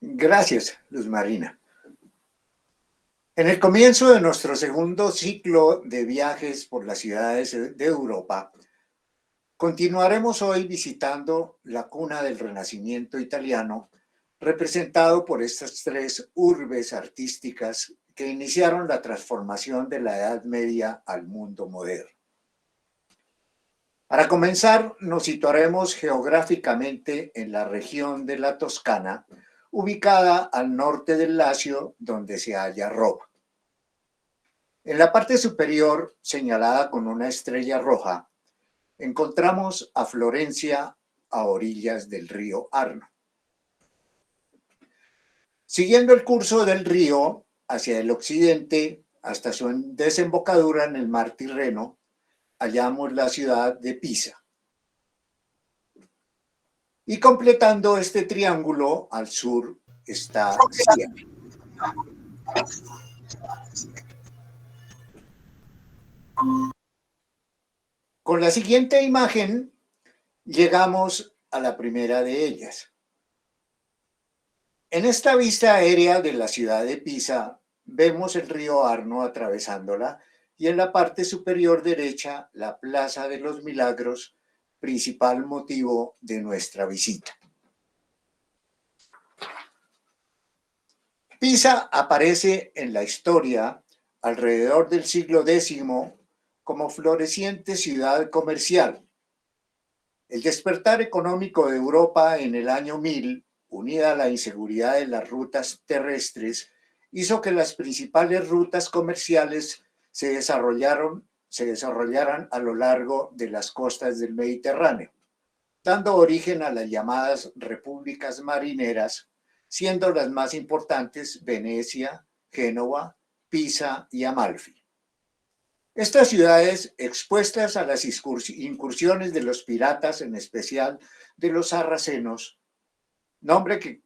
Gracias, Luz Marina. En el comienzo de nuestro segundo ciclo de viajes por las ciudades de Europa, continuaremos hoy visitando la cuna del Renacimiento italiano, representado por estas tres urbes artísticas que iniciaron la transformación de la Edad Media al mundo moderno. Para comenzar, nos situaremos geográficamente en la región de la Toscana, ubicada al norte del Lacio, donde se halla Roma. En la parte superior, señalada con una estrella roja, encontramos a Florencia a orillas del río Arno. Siguiendo el curso del río hacia el occidente hasta su desembocadura en el mar Tirreno, hallamos la ciudad de Pisa. Y completando este triángulo, al sur está Siena. Con la siguiente imagen llegamos a la primera de ellas. En esta vista aérea de la ciudad de Pisa vemos el río Arno atravesándola y en la parte superior derecha la Plaza de los Milagros, principal motivo de nuestra visita. Pisa aparece en la historia alrededor del siglo X como floreciente ciudad comercial. El despertar económico de Europa en el año 1000, unida a la inseguridad de las rutas terrestres, hizo que las principales rutas comerciales se desarrollaran a lo largo de las costas del Mediterráneo, dando origen a las llamadas repúblicas marineras, siendo las más importantes Venecia, Génova, Pisa y Amalfi. Estas ciudades, expuestas a las incursiones de los piratas, en especial de los sarracenos, nombre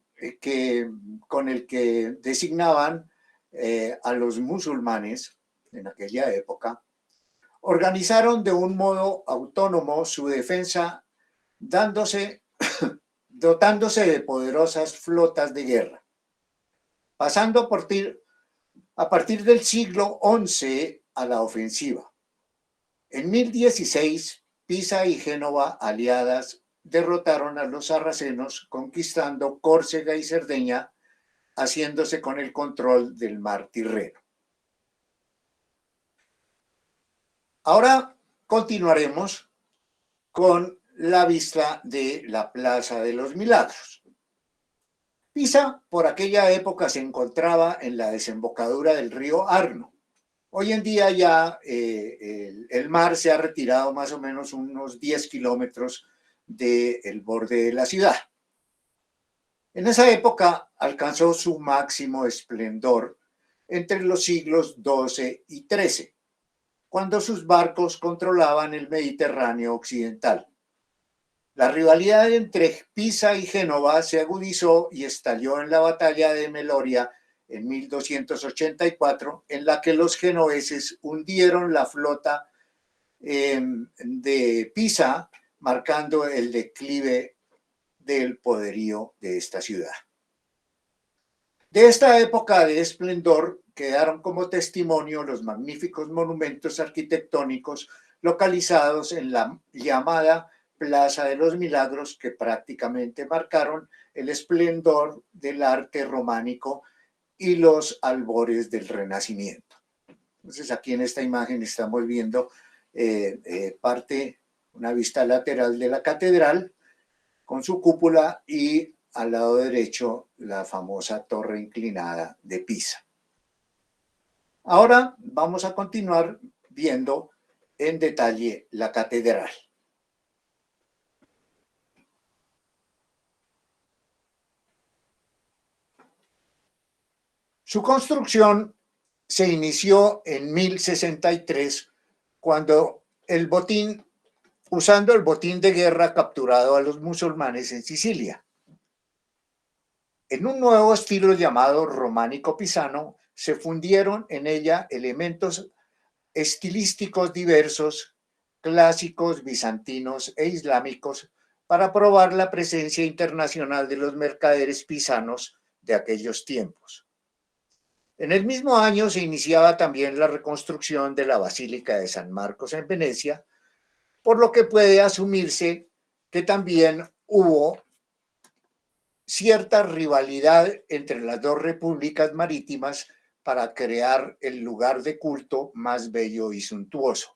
con el que designaban a los musulmanes en aquella época, organizaron de un modo autónomo su defensa, dotándose de poderosas flotas de guerra. Pasando a partir del siglo XI a la ofensiva. En 1016, Pisa y Génova, aliadas, derrotaron a los sarracenos, conquistando Córcega y Cerdeña, haciéndose con el control del mar Tirreno. Ahora continuaremos con la vista de la Plaza de los Milagros. Pisa, por aquella época, se encontraba en la desembocadura del río Arno. Hoy en día ya el mar se ha retirado más o menos unos 10 kilómetros del borde de la ciudad. En esa época alcanzó su máximo esplendor entre los siglos XII y XIII, cuando sus barcos controlaban el Mediterráneo occidental. La rivalidad entre Pisa y Génova se agudizó y estalló en la batalla de Meloria en 1284, en la que los genoveses hundieron la flota de Pisa, marcando el declive del poderío de esta ciudad. De esta época de esplendor quedaron como testimonio los magníficos monumentos arquitectónicos localizados en la llamada Plaza de los Milagros, que prácticamente marcaron el esplendor del arte románico y los albores del Renacimiento. Entonces aquí en esta imagen estamos viendo una vista lateral de la catedral con su cúpula y al lado derecho la famosa torre inclinada de Pisa. Ahora vamos a continuar viendo en detalle la catedral. Su construcción se inició en 1063, cuando usando el botín de guerra capturado a los musulmanes en Sicilia. En un nuevo estilo llamado románico pisano, se fundieron en ella elementos estilísticos diversos, clásicos, bizantinos e islámicos, para probar la presencia internacional de los mercaderes pisanos de aquellos tiempos. En el mismo año se iniciaba también la reconstrucción de la Basílica de San Marcos en Venecia, por lo que puede asumirse que también hubo cierta rivalidad entre las dos repúblicas marítimas para crear el lugar de culto más bello y suntuoso.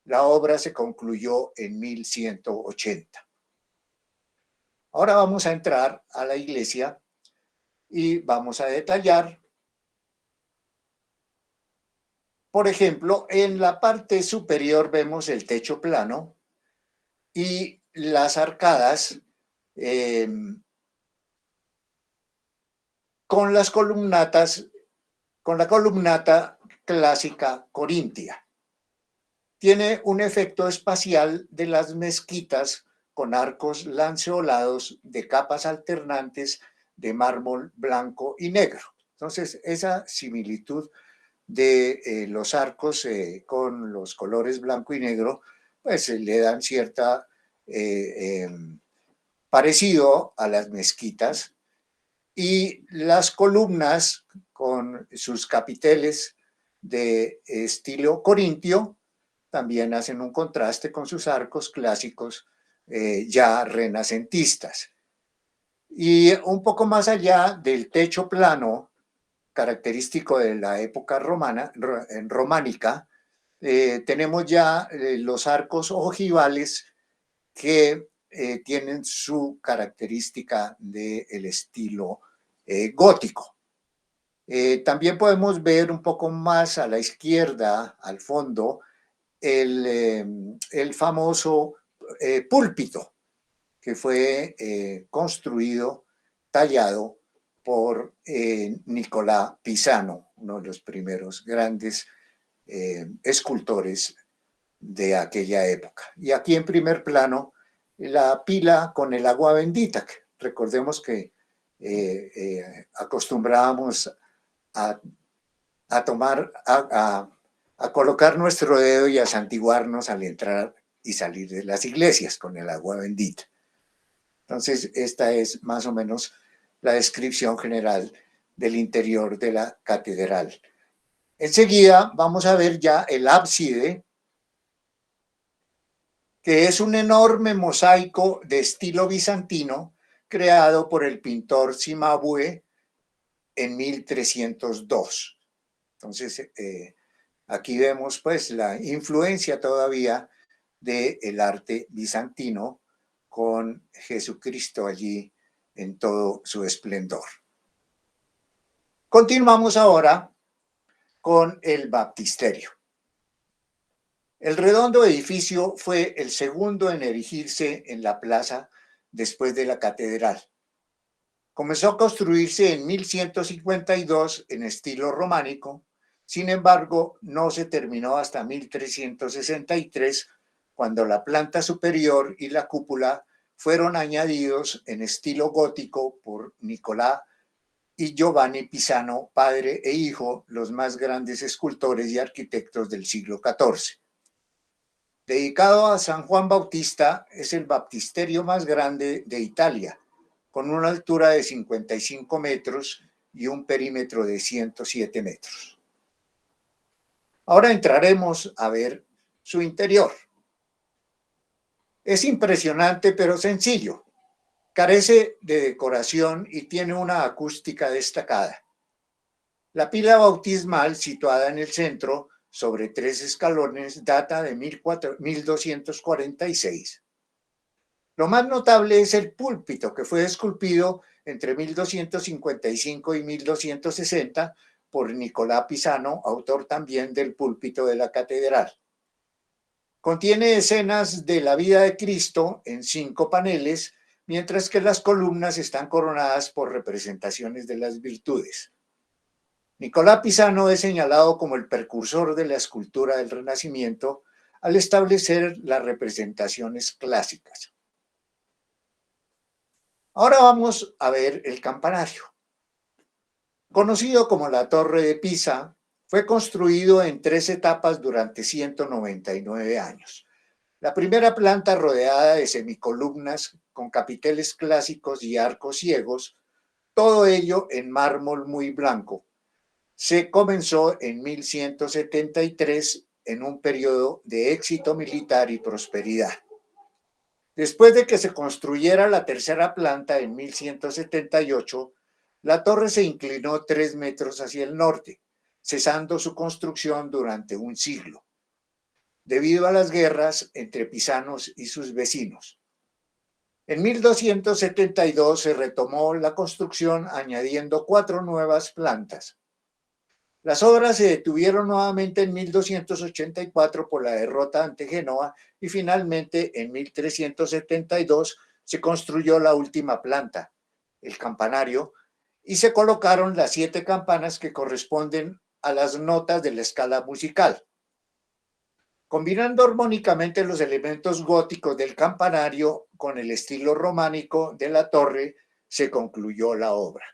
La obra se concluyó en 1180. Ahora vamos a entrar a la iglesia y vamos a detallar. Por ejemplo, en la parte superior vemos el techo plano y las arcadas con las columnatas, con la columnata clásica corintia. Tiene un efecto espacial de las mezquitas con arcos lanceolados de capas alternantes de mármol blanco y negro. Entonces, esa similitud de los arcos con los colores blanco y negro, pues le dan cierta parecido a las mezquitas, y las columnas con sus capiteles de estilo corintio también hacen un contraste con sus arcos clásicos ya renacentistas. Y un poco más allá del techo plano, característico de la época románica, tenemos ya los arcos ojivales que tienen su característica del estilo gótico. También podemos ver un poco más a la izquierda, al fondo, el famoso púlpito que fue construido, tallado por Nicolás Pisano, uno de los primeros grandes escultores de aquella época. Y aquí en primer plano, la pila con el agua bendita. Recordemos que acostumbrábamos a tomar, a colocar nuestro dedo y a santiguarnos al entrar y salir de las iglesias con el agua bendita. Entonces, esta es más o menos la descripción general del interior de la catedral. Enseguida vamos a ver ya el ábside, que es un enorme mosaico de estilo bizantino creado por el pintor Cimabue en 1302. Entonces, aquí vemos pues la influencia todavía del arte bizantino con Jesucristo allí en todo su esplendor. Continuamos ahora con el baptisterio. El redondo edificio fue el segundo en erigirse en la plaza después de la catedral. Comenzó a construirse en 1152 en estilo románico, sin embargo, no se terminó hasta 1363, cuando la planta superior y la cúpula fueron añadidos en estilo gótico por Nicolás y Giovanni Pisano, padre e hijo, los más grandes escultores y arquitectos del siglo XIV. Dedicado a San Juan Bautista, es el baptisterio más grande de Italia, con una altura de 55 metros y un perímetro de 107 metros. Ahora entraremos a ver su interior. Es impresionante pero sencillo. Carece de decoración y tiene una acústica destacada. La pila bautismal, situada en el centro, sobre 3 escalones, data de 1246. Lo más notable es el púlpito, que fue esculpido entre 1255 y 1260 por Nicolás Pisano, autor también del púlpito de la catedral. Contiene escenas de la vida de Cristo en 5 paneles, mientras que las columnas están coronadas por representaciones de las virtudes. Nicolás Pisano es señalado como el precursor de la escultura del Renacimiento al establecer las representaciones clásicas. Ahora vamos a ver el campanario. Conocido como la Torre de Pisa, fue construido en 3 etapas durante 199 años. La primera planta, rodeada de semicolumnas con capiteles clásicos y arcos ciegos, todo ello en mármol muy blanco. Se comenzó en 1173 en un periodo de éxito militar y prosperidad. Después de que se construyera la tercera planta en 1178, la torre se inclinó 3 metros hacia el norte, cesando su construcción durante un siglo, debido a las guerras entre pisanos y sus vecinos. En 1272 se retomó la construcción añadiendo 4 nuevas plantas. Las obras se detuvieron nuevamente en 1284 por la derrota ante Génova y finalmente en 1372 se construyó la última planta, el campanario, y se colocaron las 7 campanas que corresponden a las notas de la escala musical. Combinando armónicamente los elementos góticos del campanario con el estilo románico de la torre, se concluyó la obra.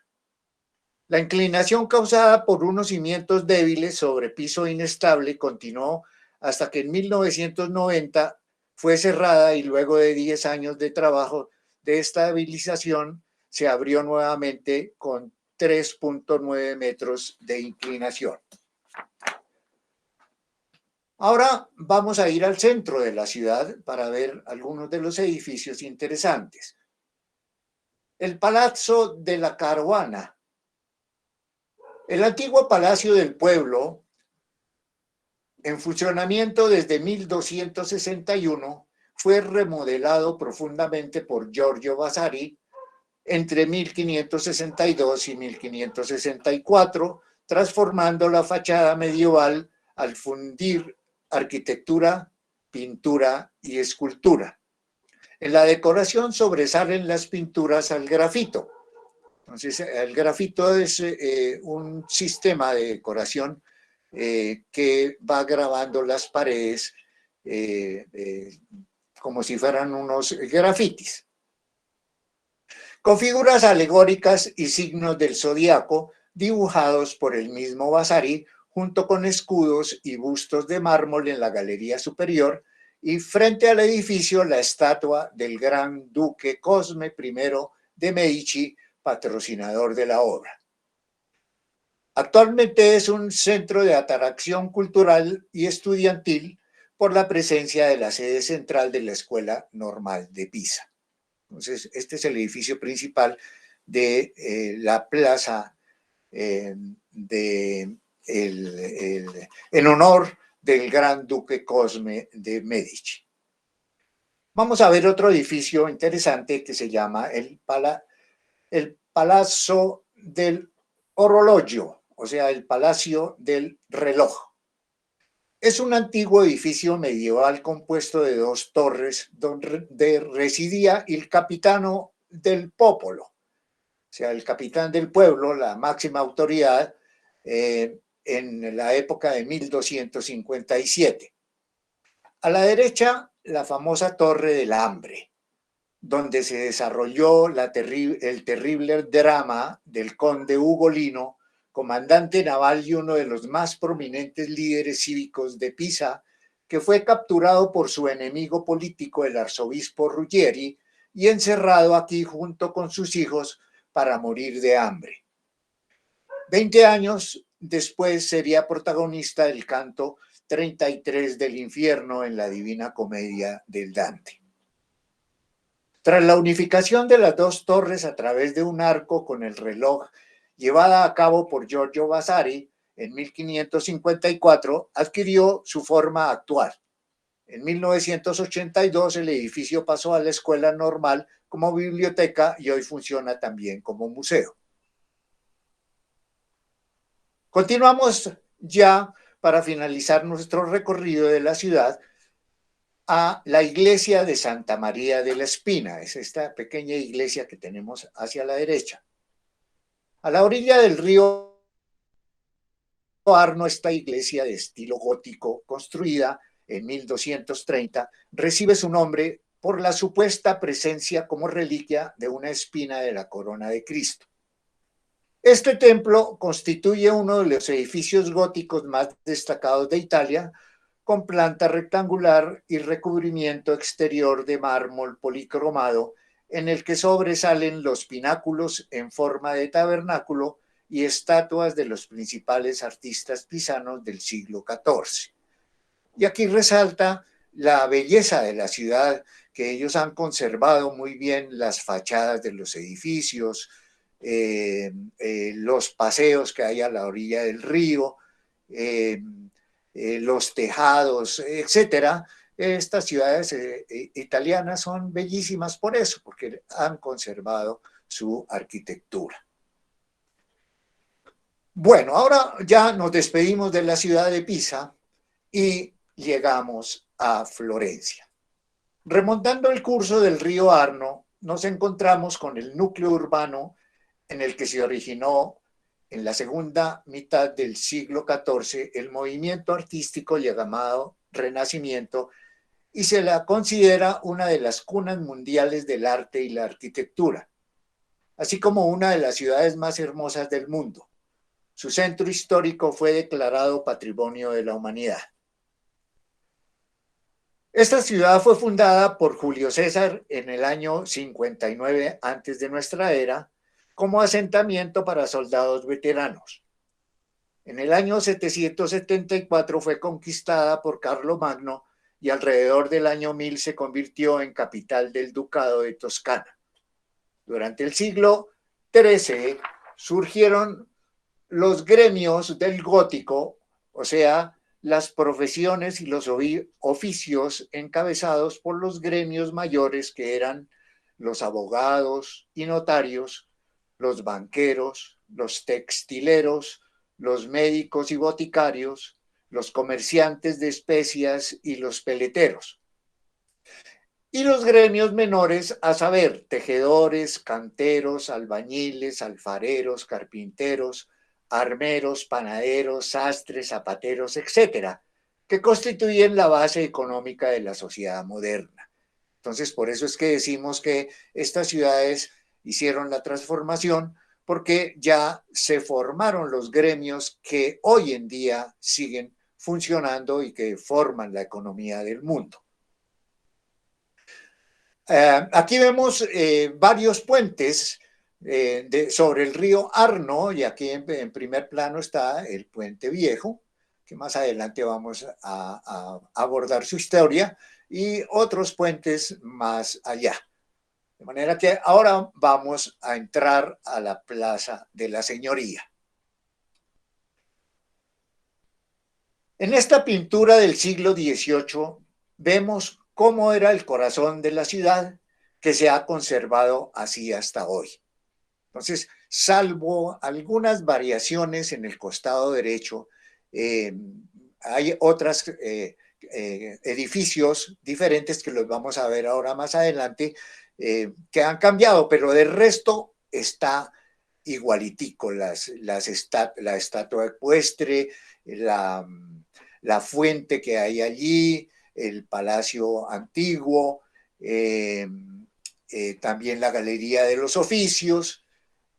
La inclinación causada por unos cimientos débiles sobre piso inestable continuó hasta que en 1990 fue cerrada y luego de 10 años de trabajo de estabilización se abrió nuevamente con 3.9 metros de inclinación. Ahora vamos a ir al centro de la ciudad para ver algunos de los edificios interesantes. El Palazzo de la Caruana. El antiguo Palacio del Pueblo, en funcionamiento desde 1261, fue remodelado profundamente por Giorgio Vasari entre 1562 y 1564, transformando la fachada medieval al fundir arquitectura, pintura y escultura. En la decoración sobresalen las pinturas al grafito. Entonces, el grafito es un sistema de decoración que va grabando las paredes como si fueran unos grafitis. Con figuras alegóricas y signos del zodiaco dibujados por el mismo Vasari, junto con escudos y bustos de mármol en la galería superior, y frente al edificio la estatua del gran duque Cosme I de Medici, patrocinador de la obra. Actualmente es un centro de atracción cultural y estudiantil por la presencia de la sede central de la Escuela Normal de Pisa. Entonces, este es el edificio principal de la plaza en honor del gran duque Cosme de Medici. Vamos a ver otro edificio interesante que se llama el Palazzo del Orologio, o sea, el Palacio del Reloj. Es un antiguo edificio medieval compuesto de 2 torres donde residía el capitano del popolo, o sea, el capitán del pueblo, la máxima autoridad en la época de 1257. A la derecha, la famosa Torre del Hambre, donde se desarrolló el terrible drama del conde Ugolino, comandante naval y uno de los más prominentes líderes cívicos de Pisa, que fue capturado por su enemigo político, el arzobispo Ruggieri, y encerrado aquí junto con sus hijos para morir de hambre. 20 años después sería protagonista del canto 33 del infierno en la Divina Comedia del Dante. Tras la unificación de las 2 torres a través de un arco con el reloj llevada a cabo por Giorgio Vasari en 1554, adquirió su forma actual. En 1982 el edificio pasó a la Escuela Normal como biblioteca y hoy funciona también como museo. Continuamos ya para finalizar nuestro recorrido de la ciudad a la iglesia de Santa María de la Espina. Es esta pequeña iglesia que tenemos hacia la derecha. A la orilla del río Arno, esta iglesia de estilo gótico, construida en 1230, recibe su nombre por la supuesta presencia como reliquia de una espina de la corona de Cristo. Este templo constituye uno de los edificios góticos más destacados de Italia, con planta rectangular y recubrimiento exterior de mármol policromado en el que sobresalen los pináculos en forma de tabernáculo y estatuas de los principales artistas pisanos del siglo XIV. Y aquí resalta la belleza de la ciudad, que ellos han conservado muy bien las fachadas de los edificios, los paseos que hay a la orilla del río, los tejados, etcétera. Estas ciudades italianas son bellísimas por eso, porque han conservado su arquitectura. Bueno, ahora ya nos despedimos de la ciudad de Pisa y llegamos a Florencia. Remontando el curso del río Arno, nos encontramos con el núcleo urbano en el que se originó en la segunda mitad del siglo XIV el movimiento artístico llamado Renacimiento, y se la considera una de las cunas mundiales del arte y la arquitectura, así como una de las ciudades más hermosas del mundo. Su centro histórico fue declarado Patrimonio de la Humanidad. Esta ciudad fue fundada por Julio César en el año 59 antes de nuestra era como asentamiento para soldados veteranos. En el año 774 fue conquistada por Carlomagno y alrededor del año 1000 se convirtió en capital del Ducado de Toscana. Durante el siglo XIII surgieron los gremios del gótico, o sea, las profesiones y los oficios encabezados por los gremios mayores, que eran los abogados y notarios, los banqueros, los textileros, los médicos y boticarios, los comerciantes de especias y los peleteros. Y los gremios menores, a saber, tejedores, canteros, albañiles, alfareros, carpinteros, armeros, panaderos, sastres, zapateros, etcétera, que constituyen la base económica de la sociedad moderna. Entonces, por eso es que decimos que estas ciudades hicieron la transformación, porque ya se formaron los gremios que hoy en día siguen funcionando y que forman la economía del mundo. Aquí vemos varios puentes sobre el río Arno, y aquí en primer plano está el Puente Viejo, que más adelante vamos a abordar su historia, y otros puentes más allá. De manera que ahora vamos a entrar a la Plaza de la Señoría. En esta pintura del siglo XVIII vemos cómo era el corazón de la ciudad, que se ha conservado así hasta hoy. Entonces, salvo algunas variaciones en el costado derecho, hay otros edificios diferentes que los vamos a ver ahora más adelante, que han cambiado, pero del resto está igualitico, la estatua ecuestre, la fuente que hay allí, el palacio antiguo, también la galería de los oficios,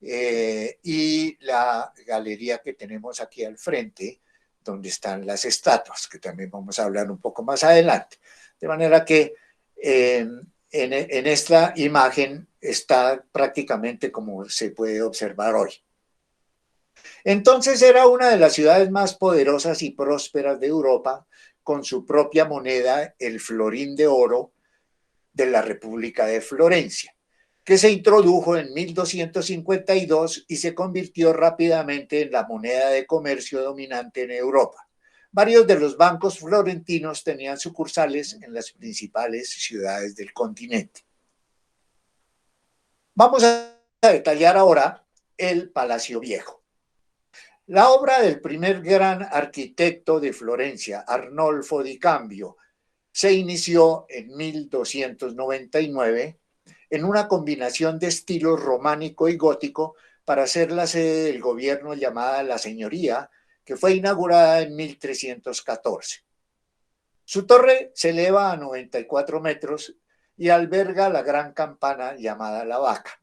y la galería que tenemos aquí al frente, donde están las estatuas, que también vamos a hablar un poco más adelante. De manera que en esta imagen está prácticamente como se puede observar hoy. Entonces era una de las ciudades más poderosas y prósperas de Europa, con su propia moneda, el florín de oro de la República de Florencia, que se introdujo en 1252 y se convirtió rápidamente en la moneda de comercio dominante en Europa. Varios de los bancos florentinos tenían sucursales en las principales ciudades del continente. Vamos a detallar ahora el Palacio Viejo. La obra del primer gran arquitecto de Florencia, Arnolfo di Cambio, se inició en 1299 en una combinación de estilos románico y gótico para ser la sede del gobierno llamada la Señoría, que fue inaugurada en 1314. Su torre se eleva a 94 metros y alberga la gran campana llamada la Vaca.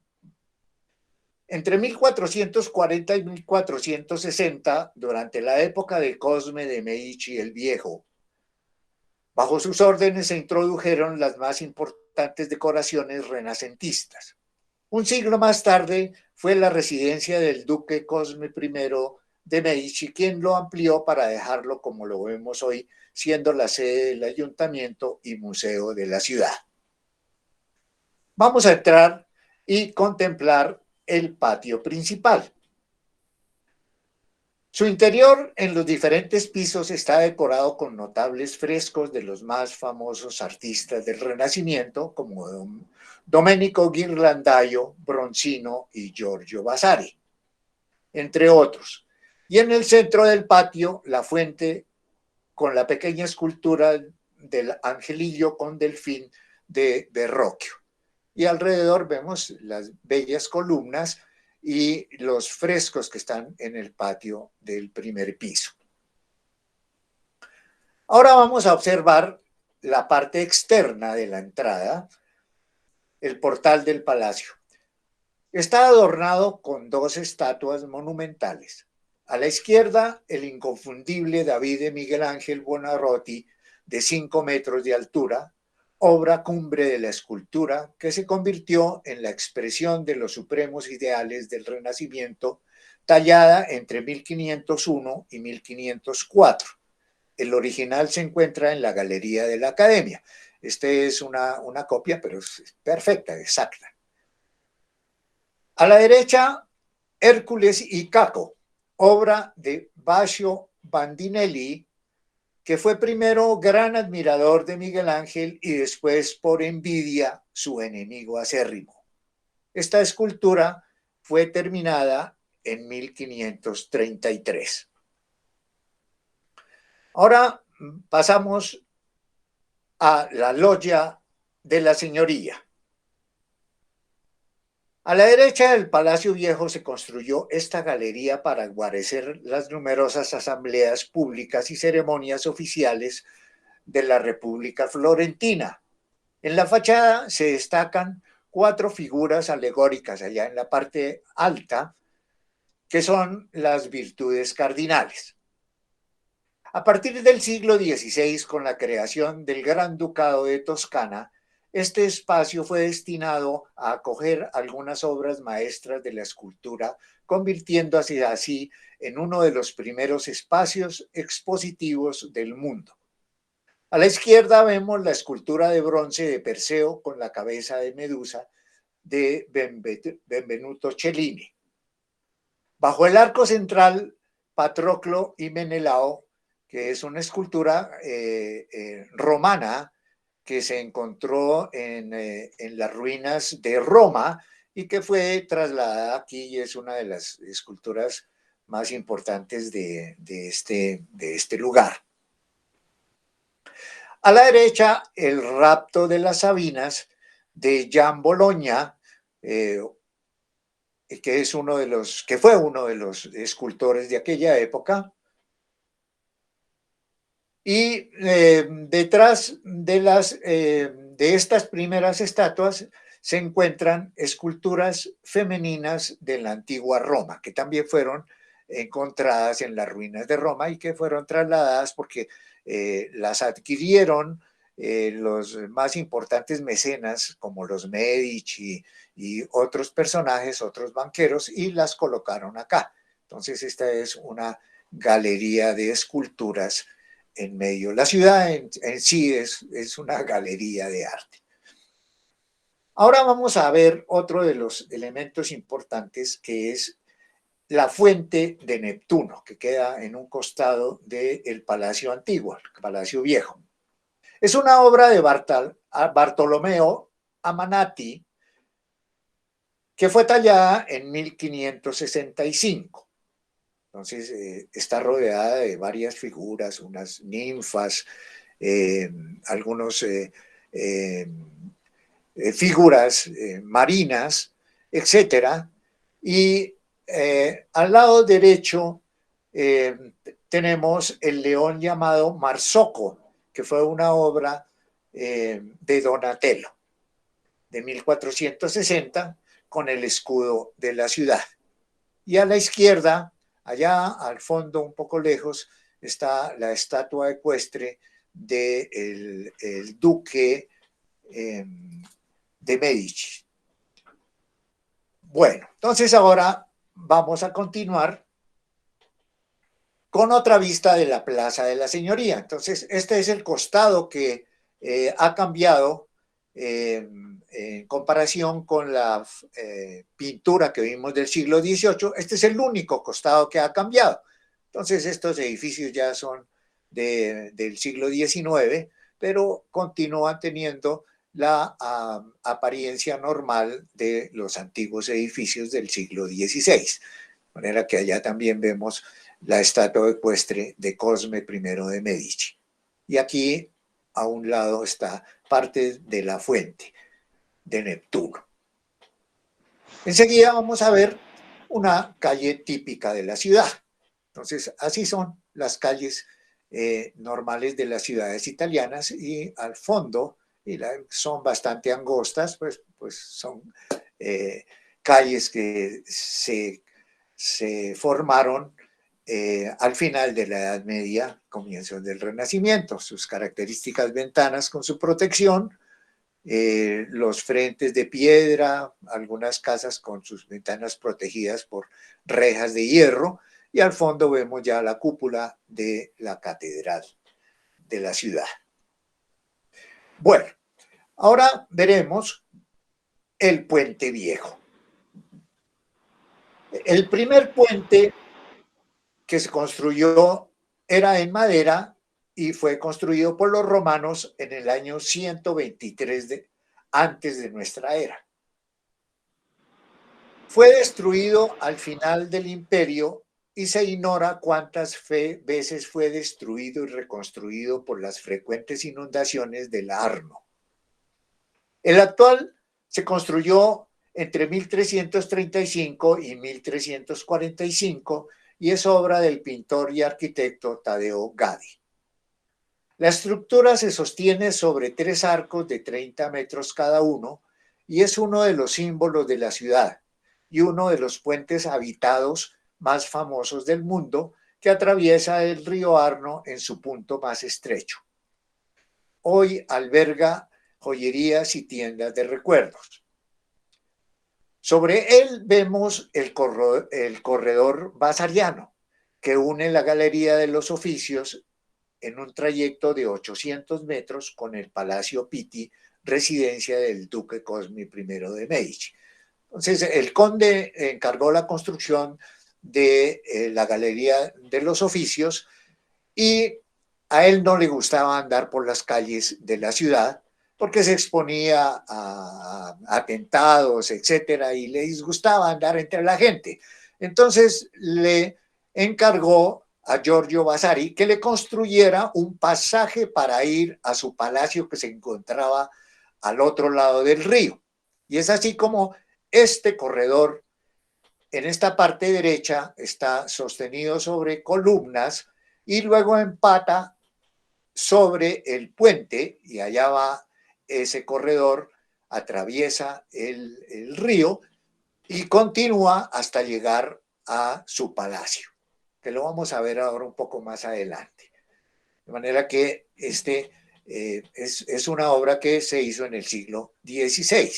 Entre 1440 y 1460, durante la época de Cosme de Medici el Viejo, Bajo sus órdenes se introdujeron las más importantes decoraciones renacentistas. Un siglo más tarde fue la residencia del duque Cosme I de Medici, quien lo amplió para dejarlo como lo vemos hoy, siendo la sede del ayuntamiento y museo de la ciudad. Vamos a entrar y contemplar el patio principal. Su interior en los diferentes pisos está decorado con notables frescos de los más famosos artistas del Renacimiento, como Domenico Ghirlandaio, Bronzino y Giorgio Vasari, entre otros. Y en el centro del patio, la fuente con la pequeña escultura del angelillo con delfín de Verrocchio. Y alrededor vemos las bellas columnas y los frescos que están en el patio del primer piso. Ahora vamos a observar la parte externa de la entrada, el portal del palacio. Está adornado con dos estatuas monumentales. A la izquierda, el inconfundible David de Miguel Ángel Buonarroti, de 5 metros de altura, obra cumbre de la escultura que se convirtió en la expresión de los supremos ideales del Renacimiento, tallada entre 1501 y 1504. El original se encuentra en la Galería de la Academia. Este es una copia, pero es perfecta, exacta. A la derecha, Hércules y Caco, obra de Baccio Bandinelli, que fue primero gran admirador de Miguel Ángel y después, por envidia, su enemigo acérrimo. Esta escultura fue terminada en 1533. Ahora pasamos a la loggia de la señoría. A la derecha del Palacio Viejo se construyó esta galería para guarecer las numerosas asambleas públicas y ceremonias oficiales de la República Florentina. En la fachada se destacan 4 figuras alegóricas allá en la parte alta, que son las virtudes cardinales. A partir del siglo XVI, con la creación del Gran Ducado de Toscana, este espacio fue destinado a acoger algunas obras maestras de la escultura, convirtiéndose así en uno de los primeros espacios expositivos del mundo. A la izquierda vemos la escultura de bronce de Perseo con la cabeza de Medusa de Benvenuto Cellini. Bajo el arco central, Patroclo y Menelao, que es una escultura romana que se encontró en las ruinas de Roma y que fue trasladada aquí y es una de las esculturas más importantes de este lugar. A la derecha, el rapto de las Sabinas de Gian Bologna, que fue uno de los escultores de aquella época. Y detrás de estas primeras estatuas se encuentran esculturas femeninas de la antigua Roma, que también fueron encontradas en las ruinas de Roma y que fueron trasladadas porque las adquirieron los más importantes mecenas como los Medici y otros personajes, otros banqueros, y las colocaron acá. Entonces esta es una galería de esculturas en medio. La ciudad en sí es una galería de arte. Ahora vamos a ver otro de los elementos importantes, que es la fuente de Neptuno, que queda en un costado del Palacio Antiguo, el Palacio Viejo. Es una obra de Bartolomeo Amanati, que fue tallada en 1565. Entonces, está rodeada de varias figuras, unas ninfas, algunos figuras marinas, etcétera. Y al lado derecho tenemos el león llamado Marzocco, que fue una obra de Donatello, de 1460, con el escudo de la ciudad. Y a la izquierda, allá al fondo, un poco lejos, está la estatua ecuestre del el duque de Medici. Bueno, entonces ahora vamos a continuar con otra vista de la Plaza de la Señoría. Entonces, este es el costado que ha cambiado en comparación con la pintura que vimos del siglo XVIII. Este es el único costado que ha cambiado. Entonces, estos edificios ya son del siglo XIX, pero continúan teniendo la apariencia normal de los antiguos edificios del siglo XVI. De manera que allá también vemos la estatua ecuestre de Cosme I de Medici. Y aquí a un lado está parte de la fuente de Neptuno. Enseguida vamos a ver una calle típica de la ciudad. Entonces, así son las calles normales de las ciudades italianas, y al fondo, son bastante angostas, pues son calles que se formaron al final de la Edad Media, comienzos del Renacimiento. Sus características ventanas con su protección, los frentes de piedra, algunas casas con sus ventanas protegidas por rejas de hierro, y al fondo vemos ya la cúpula de la catedral de la ciudad. Bueno, ahora veremos el Puente Viejo. El primer puente que se construyó era en madera y fue construido por los romanos en el año 123 antes de nuestra era. Fue destruido al final del imperio y se ignora cuántas veces fue destruido y reconstruido por las frecuentes inundaciones del Arno. El actual se construyó entre 1335 y 1345 y es obra del pintor y arquitecto Taddeo Gaddi. La estructura se sostiene sobre 3 arcos de 30 metros cada uno y es uno de los símbolos de la ciudad y uno de los puentes habitados más famosos del mundo, que atraviesa el río Arno en su punto más estrecho. Hoy alberga joyerías y tiendas de recuerdos. Sobre él vemos el corredor Vasariano, que une la Galería de los Oficios en un trayecto de 800 metros con el Palacio Pitti, residencia del duque Cosme I de Medici. Entonces, el conde encargó la construcción de la Galería de los Oficios, y a él no le gustaba andar por las calles de la ciudad porque se exponía a atentados, etcétera, y le disgustaba andar entre la gente. Entonces le encargó a Giorgio Vasari que le construyera un pasaje para ir a su palacio, que se encontraba al otro lado del río. Y es así como este corredor, en esta parte derecha, está sostenido sobre columnas y luego empata sobre el puente, y allá va ese corredor, atraviesa el río y continúa hasta llegar a su palacio, que lo vamos a ver ahora un poco más adelante. De manera que es una obra que se hizo en el siglo XVI.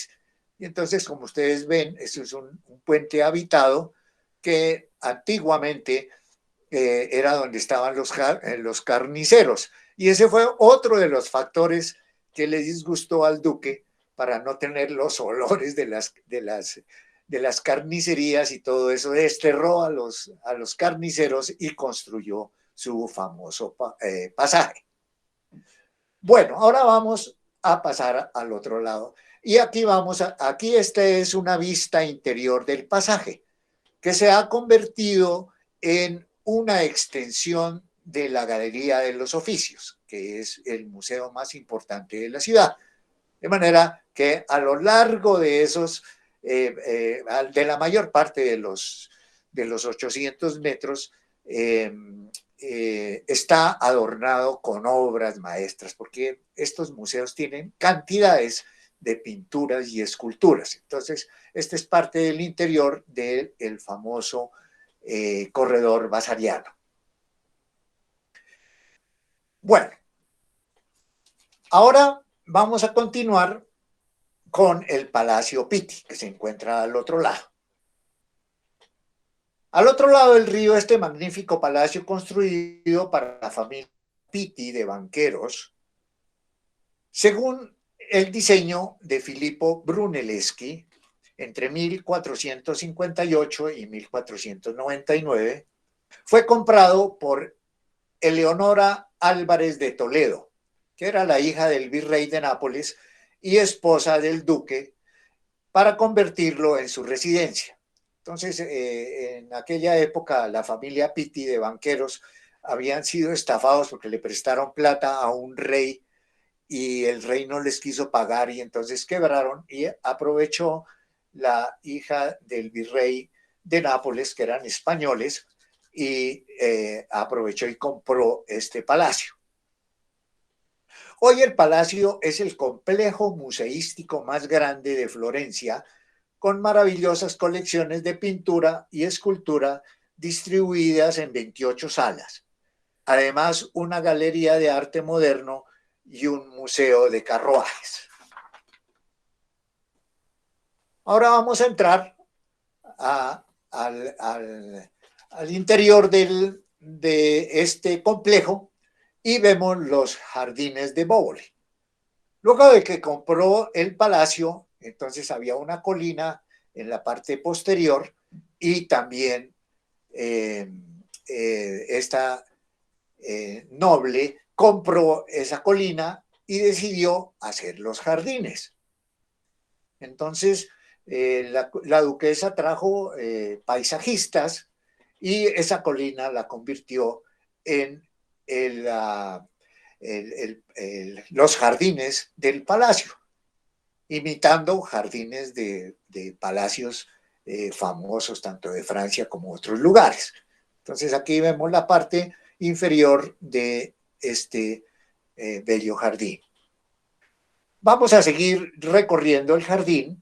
Y entonces, como ustedes ven, esto es un puente habitado que antiguamente era donde estaban los carniceros. Y ese fue otro de los factores que le disgustó al duque, para no tener los olores de las carnicerías y todo eso. Desterró a los carniceros y construyó su famoso pasaje. Bueno, ahora vamos a pasar al otro lado. Y aquí esta es una vista interior del pasaje, que se ha convertido en una extensión de la Galería de los Oficios, que es el museo más importante de la ciudad. De manera que a lo largo de de la mayor parte de los 800 metros, está adornado con obras maestras, porque estos museos tienen cantidades de pinturas y esculturas. Entonces, este es parte del interior del famoso corredor vasariano. Bueno, Ahora vamos a continuar con el Palacio Pitti, que se encuentra al otro lado. Al otro lado del río, este magnífico palacio construido para la familia Pitti de banqueros, según el diseño de Filippo Brunelleschi, entre 1458 y 1499, fue comprado por Eleonora Álvarez de Toledo, que era la hija del virrey de Nápoles y esposa del duque, para convertirlo en su residencia. Entonces, en aquella época, la familia Pitti de banqueros habían sido estafados porque le prestaron plata a un rey y el rey no les quiso pagar y entonces quebraron, y aprovechó la hija del virrey de Nápoles, que eran españoles, y aprovechó y compró este palacio. Hoy el palacio es el complejo museístico más grande de Florencia, con maravillosas colecciones de pintura y escultura distribuidas en 28 salas. Además, una galería de arte moderno y un museo de carruajes. Ahora vamos a entrar al interior de este complejo y vemos los jardines de Bóboli. Luego de que compró el palacio, entonces había una colina en la parte posterior y también esta noble compró esa colina y decidió hacer los jardines. Entonces, la duquesa trajo paisajistas y esa colina la convirtió en los jardines del palacio, imitando jardines de palacios famosos tanto de Francia como otros lugares. Entonces aquí vemos la parte inferior de este bello jardín. Vamos a seguir recorriendo el jardín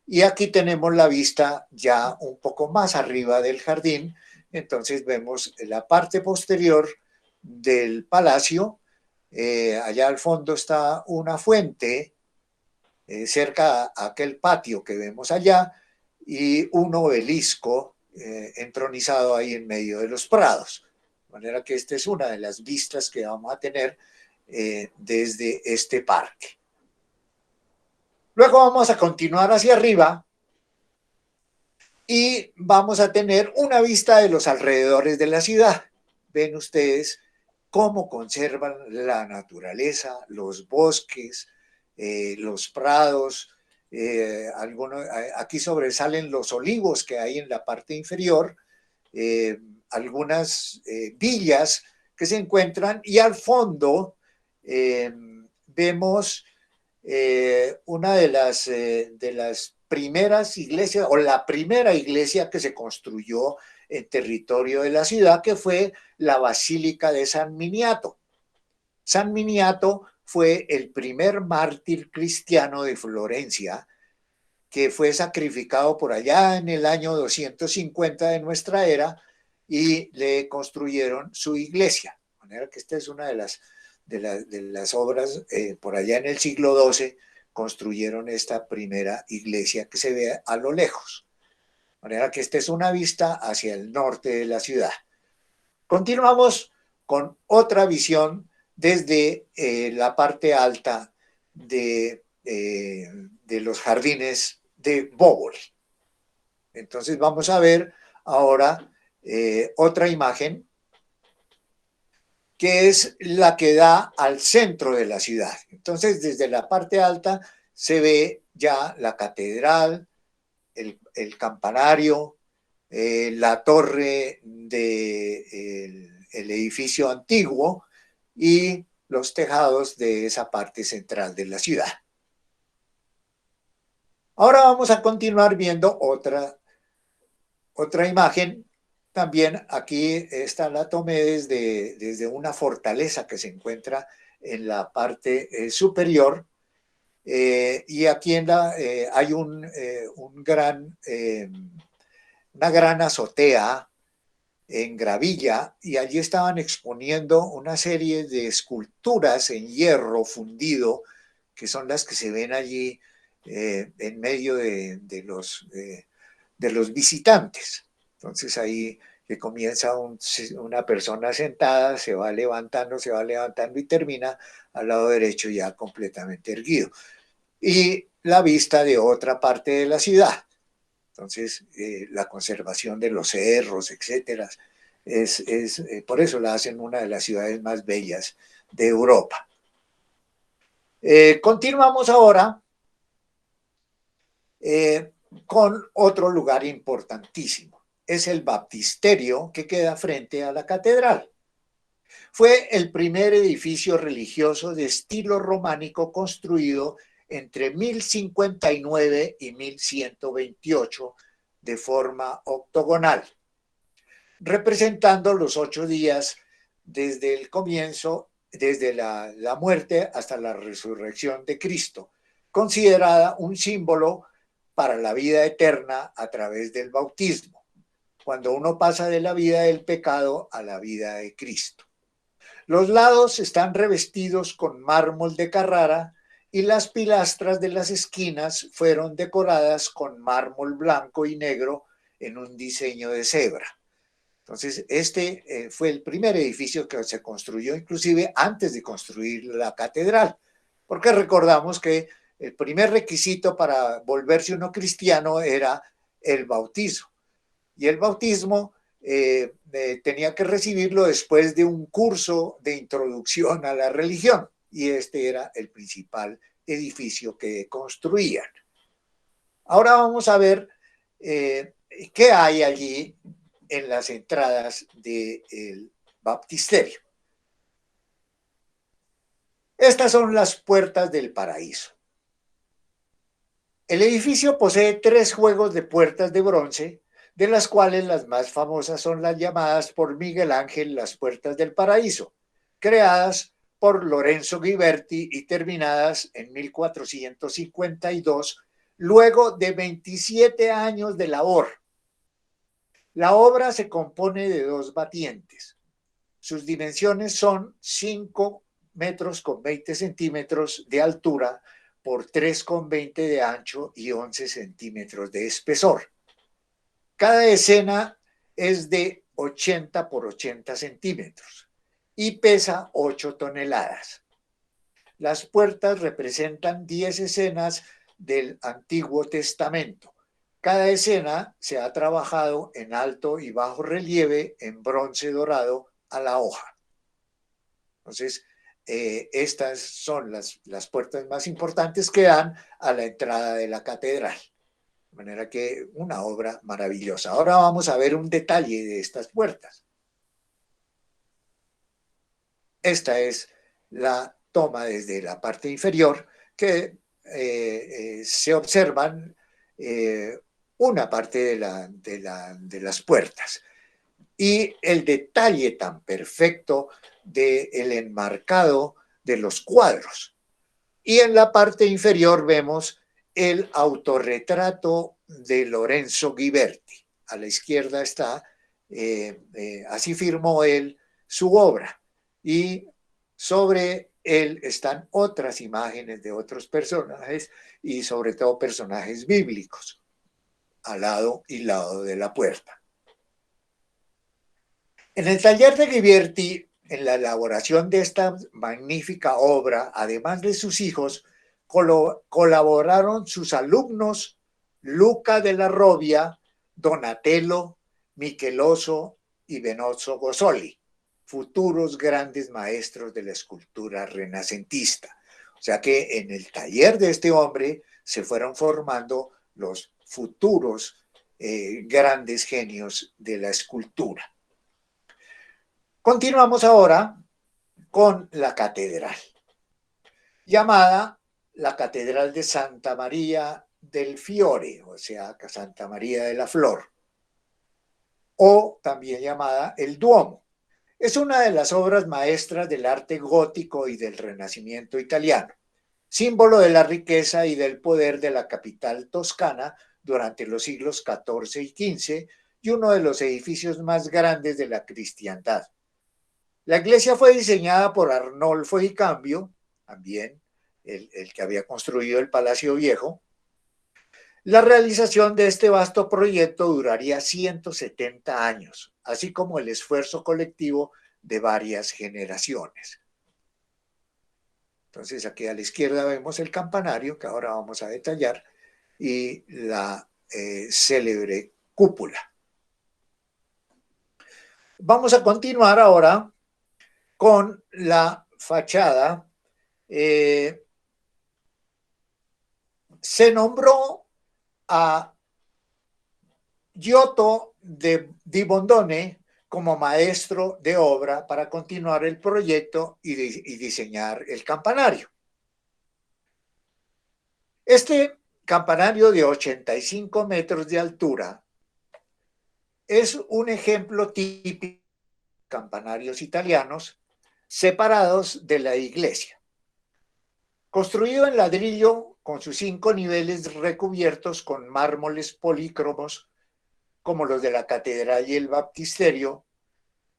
y aquí tenemos la vista ya un poco más arriba del jardín. Entonces vemos la parte posterior del palacio. Allá al fondo está una fuente, cerca a aquel patio que vemos allá, y un obelisco entronizado ahí en medio de los prados. De manera que esta es una de las vistas que vamos a tener desde este parque. Luego vamos a continuar hacia arriba y vamos a tener una vista de los alrededores de la ciudad. Ven ustedes cómo conservan la naturaleza, los bosques, los prados. Aquí sobresalen los olivos que hay en la parte inferior, algunas villas que se encuentran, y al fondo vemos una de las primeras iglesias, o la primera iglesia que se construyó en territorio de la ciudad, que fue la Basílica de San Miniato. San Miniato fue el primer mártir cristiano de Florencia, que fue sacrificado por allá en el año 250 de nuestra era, y le construyeron su iglesia. De manera que esta es una de las obras, por allá en el siglo XII, construyeron esta primera iglesia que se ve a lo lejos. De manera que esta es una vista hacia el norte de la ciudad. Continuamos con otra visión desde la parte alta de los jardines de Bóboli. Entonces vamos a ver ahora otra imagen, que es la que da al centro de la ciudad. Entonces, desde la parte alta se ve ya la catedral, el campanario, la torre del edificio antiguo y los tejados de esa parte central de la ciudad. Ahora vamos a continuar viendo otra imagen. También aquí esta la tomé desde una fortaleza que se encuentra en la parte superior, y aquí hay una gran azotea en Gravilla, y allí estaban exponiendo una serie de esculturas en hierro fundido, que son las que se ven allí en medio de los visitantes. Entonces ahí que comienza una persona sentada, se va levantando y termina al lado derecho ya completamente erguido. Y la vista de otra parte de la ciudad. Entonces, la conservación de los cerros, etcétera, por eso la hacen una de las ciudades más bellas de Europa. Continuamos ahora con otro lugar importantísimo. Es el baptisterio que queda frente a la catedral. Fue el primer edificio religioso de estilo románico construido entre 1059 y 1128 de forma octogonal, representando los 8 días desde el comienzo, desde la muerte hasta la resurrección de Cristo, considerada un símbolo para la vida eterna a través del bautismo, cuando uno pasa de la vida del pecado a la vida de Cristo. Los lados están revestidos con mármol de Carrara y las pilastras de las esquinas fueron decoradas con mármol blanco y negro en un diseño de cebra. Entonces, este fue el primer edificio que se construyó inclusive antes de construir la catedral, porque recordamos que el primer requisito para volverse uno cristiano era el bautismo. Y el bautismo tenía que recibirlo después de un curso de introducción a la religión, y este era el principal edificio que construían. Ahora vamos a ver qué hay allí en las entradas del baptisterio. Estas son las puertas del paraíso. El edificio posee 3 juegos de puertas de bronce, de las cuales las más famosas son las llamadas por Miguel Ángel las puertas del paraíso, creadas por Lorenzo Ghiberti y terminadas en 1452, luego de 27 años de labor. La obra se compone de 2 batientes. Sus dimensiones son 5 metros con 20 centímetros de altura por 3,20 de ancho y 11 centímetros de espesor. Cada escena es de 80 por 80 centímetros y pesa 8 toneladas. Las puertas representan 10 escenas del Antiguo Testamento. Cada escena se ha trabajado en alto y bajo relieve en bronce dorado a la hoja. Entonces, estas son las puertas más importantes que dan a la entrada de la catedral. De manera que una obra maravillosa. Ahora vamos a ver un detalle de estas puertas. Esta es la toma desde la parte inferior que se observan una parte de las puertas. Y el detalle tan perfecto del enmarcado de los cuadros. Y en la parte inferior vemos el autorretrato de Lorenzo Ghiberti. A la izquierda está, así firmó él su obra. Y sobre él están otras imágenes de otros personajes y sobre todo personajes bíblicos, al lado y lado de la puerta. En el taller de Ghiberti, en la elaboración de esta magnífica obra, además de sus hijos, colaboraron sus alumnos Luca della Robbia, Donatello, Michelozzo y Benozzo Gozzoli, futuros grandes maestros de la escultura renacentista. O sea que en el taller de este hombre se fueron formando los futuros grandes genios de la escultura. Continuamos ahora con la catedral, llamada la Catedral de Santa María del Fiore, o sea, Santa María de la Flor, o también llamada el Duomo. Es una de las obras maestras del arte gótico y del Renacimiento italiano, símbolo de la riqueza y del poder de la capital toscana durante los siglos XIV y XV y uno de los edificios más grandes de la cristiandad. La iglesia fue diseñada por Arnolfo di Cambio, también el que había construido el Palacio Viejo. La realización de este vasto proyecto duraría 170 años, así como el esfuerzo colectivo de varias generaciones. Entonces aquí a la izquierda vemos el campanario, que ahora vamos a detallar, y la célebre cúpula. Vamos a continuar ahora con la fachada. Se nombró a Giotto di Bondone como maestro de obra para continuar el proyecto y diseñar el campanario. Este campanario de 85 metros de altura es un ejemplo típico de campanarios italianos separados de la iglesia. Construido en ladrillo con sus 5 niveles recubiertos con mármoles polícromos como los de la catedral y el baptisterio,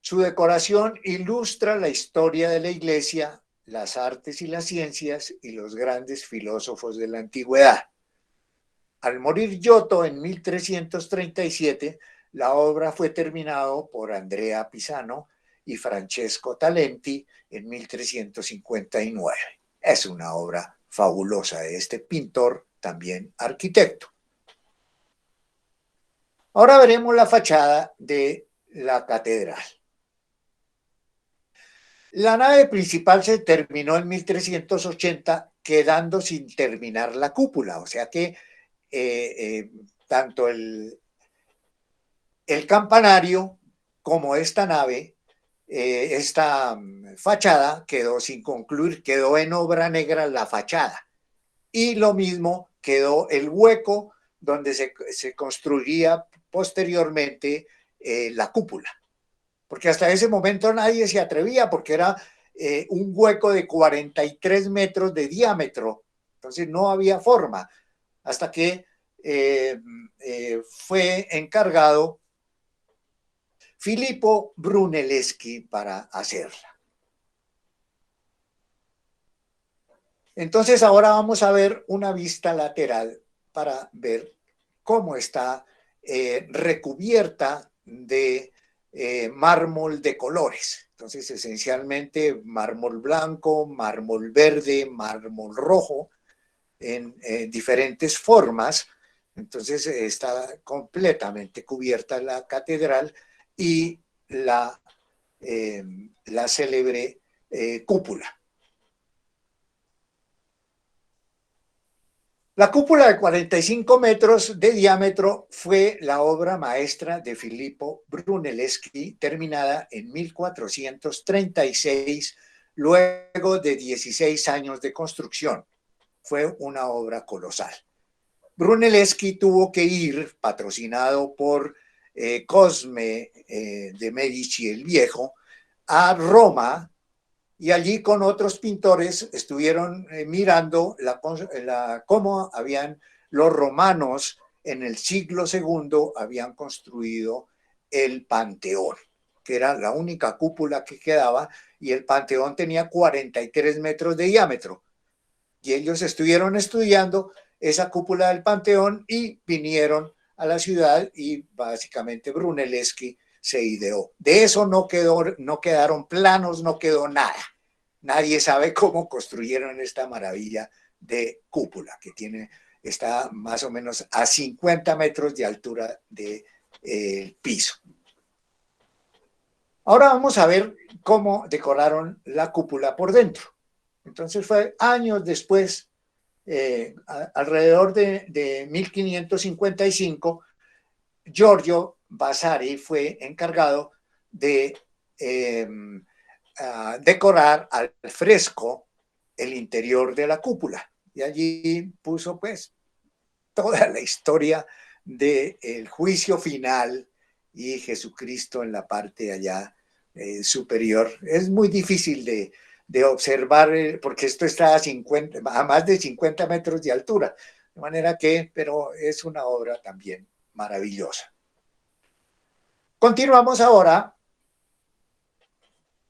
su decoración ilustra la historia de la iglesia, las artes y las ciencias y los grandes filósofos de la antigüedad. Al morir Giotto en 1337, la obra fue terminada por Andrea Pisano y Francesco Talenti en 1359. Es una obra fabulosa de este pintor, también arquitecto. Ahora veremos la fachada de la catedral. La nave principal se terminó en 1380, quedando sin terminar la cúpula, o sea que tanto el campanario como esta nave, esta fachada quedó sin concluir, quedó en obra negra la fachada. Y lo mismo quedó el hueco donde se construiría posteriormente la cúpula. Porque hasta ese momento nadie se atrevía, porque era un hueco de 43 metros de diámetro, entonces no había forma, hasta que fue encargado Filippo Brunelleschi para hacerla. Entonces ahora vamos a ver una vista lateral para ver cómo está recubierta de mármol de colores. Entonces, esencialmente mármol blanco, mármol verde, mármol rojo, en diferentes formas. Entonces, está completamente cubierta la catedral y la célebre cúpula. La cúpula de 45 metros de diámetro fue la obra maestra de Filippo Brunelleschi, terminada en 1436, luego de 16 años de construcción. Fue una obra colosal. Brunelleschi tuvo que ir, patrocinado por Cosme de Medici el Viejo, a Roma, y allí con otros pintores estuvieron mirando cómo habían los romanos en el siglo II habían construido el Panteón, que era la única cúpula que quedaba, y el Panteón tenía 43 metros de diámetro. Y ellos estuvieron estudiando esa cúpula del Panteón y vinieron a la ciudad y básicamente Brunelleschi se ideó. De eso no quedaron planos, no quedó nada. Nadie sabe cómo construyeron esta maravilla de cúpula que está más o menos a 50 metros de altura del piso. Ahora vamos a ver cómo decoraron la cúpula por dentro. Entonces fue años después, alrededor de 1555, Giorgio Vasari fue encargado de decorar al fresco el interior de la cúpula. Y allí puso pues toda la historia del juicio final y Jesucristo en la parte allá superior. Es muy difícil de observar porque esto está a más de 50 metros de altura, de manera que, pero es una obra también maravillosa. Continuamos ahora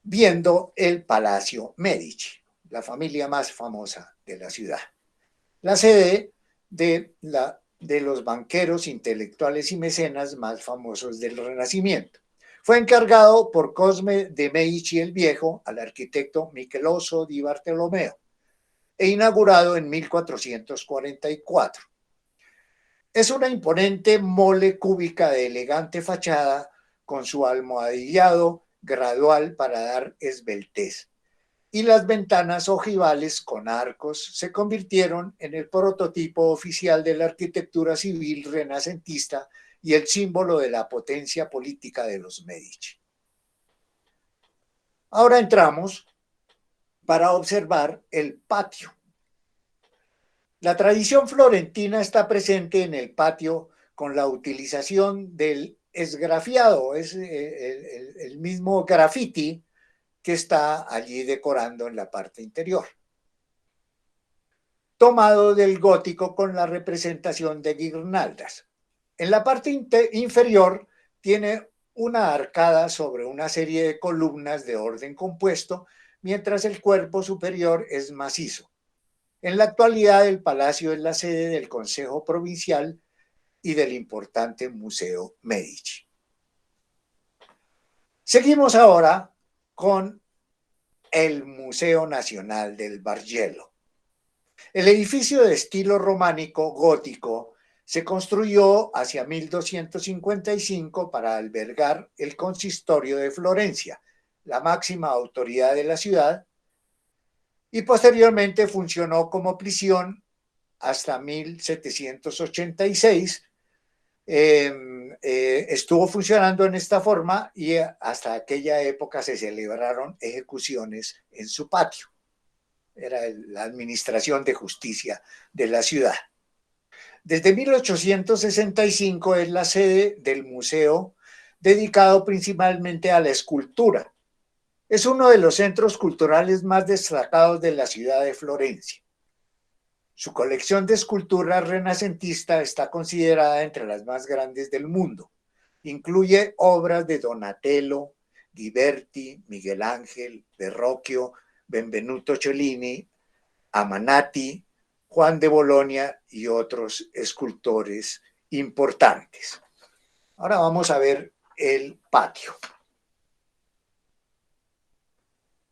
viendo el Palacio Medici, la familia más famosa de la ciudad, la sede de los banqueros, intelectuales y mecenas más famosos del Renacimiento. Fue encargado por Cosme de Medici el Viejo al arquitecto Micheloso di Bartolomeo e inaugurado en 1444. Es una imponente mole cúbica de elegante fachada con su almohadillado gradual para dar esbeltez, y las ventanas ojivales con arcos se convirtieron en el prototipo oficial de la arquitectura civil renacentista y el símbolo de la potencia política de los Medici. Ahora entramos para observar el patio. La tradición florentina está presente en el patio con la utilización del esgrafiado, es el mismo graffiti que está allí decorando en la parte interior, tomado del gótico con la representación de guirnaldas. En la parte inferior tiene una arcada sobre una serie de columnas de orden compuesto, mientras el cuerpo superior es macizo. En la actualidad, el palacio es la sede del Consejo Provincial y del importante Museo Medici. Seguimos ahora con el Museo Nacional del Bargello. El edificio de estilo románico gótico se construyó hacia 1255 para albergar el consistorio de Florencia, la máxima autoridad de la ciudad, y posteriormente funcionó como prisión hasta 1786. Estuvo funcionando en esta forma y hasta aquella época se celebraron ejecuciones en su patio. Era la administración de justicia de la ciudad. Desde 1865 es la sede del museo, dedicado principalmente a la escultura. Es uno de los centros culturales más destacados de la ciudad de Florencia. Su colección de escultura renacentista está considerada entre las más grandes del mundo. Incluye obras de Donatello, Ghiberti, Miguel Ángel, Verrocchio, Benvenuto Cellini, Amanati, Juan de Bolonia y otros escultores importantes. Ahora vamos a ver el patio.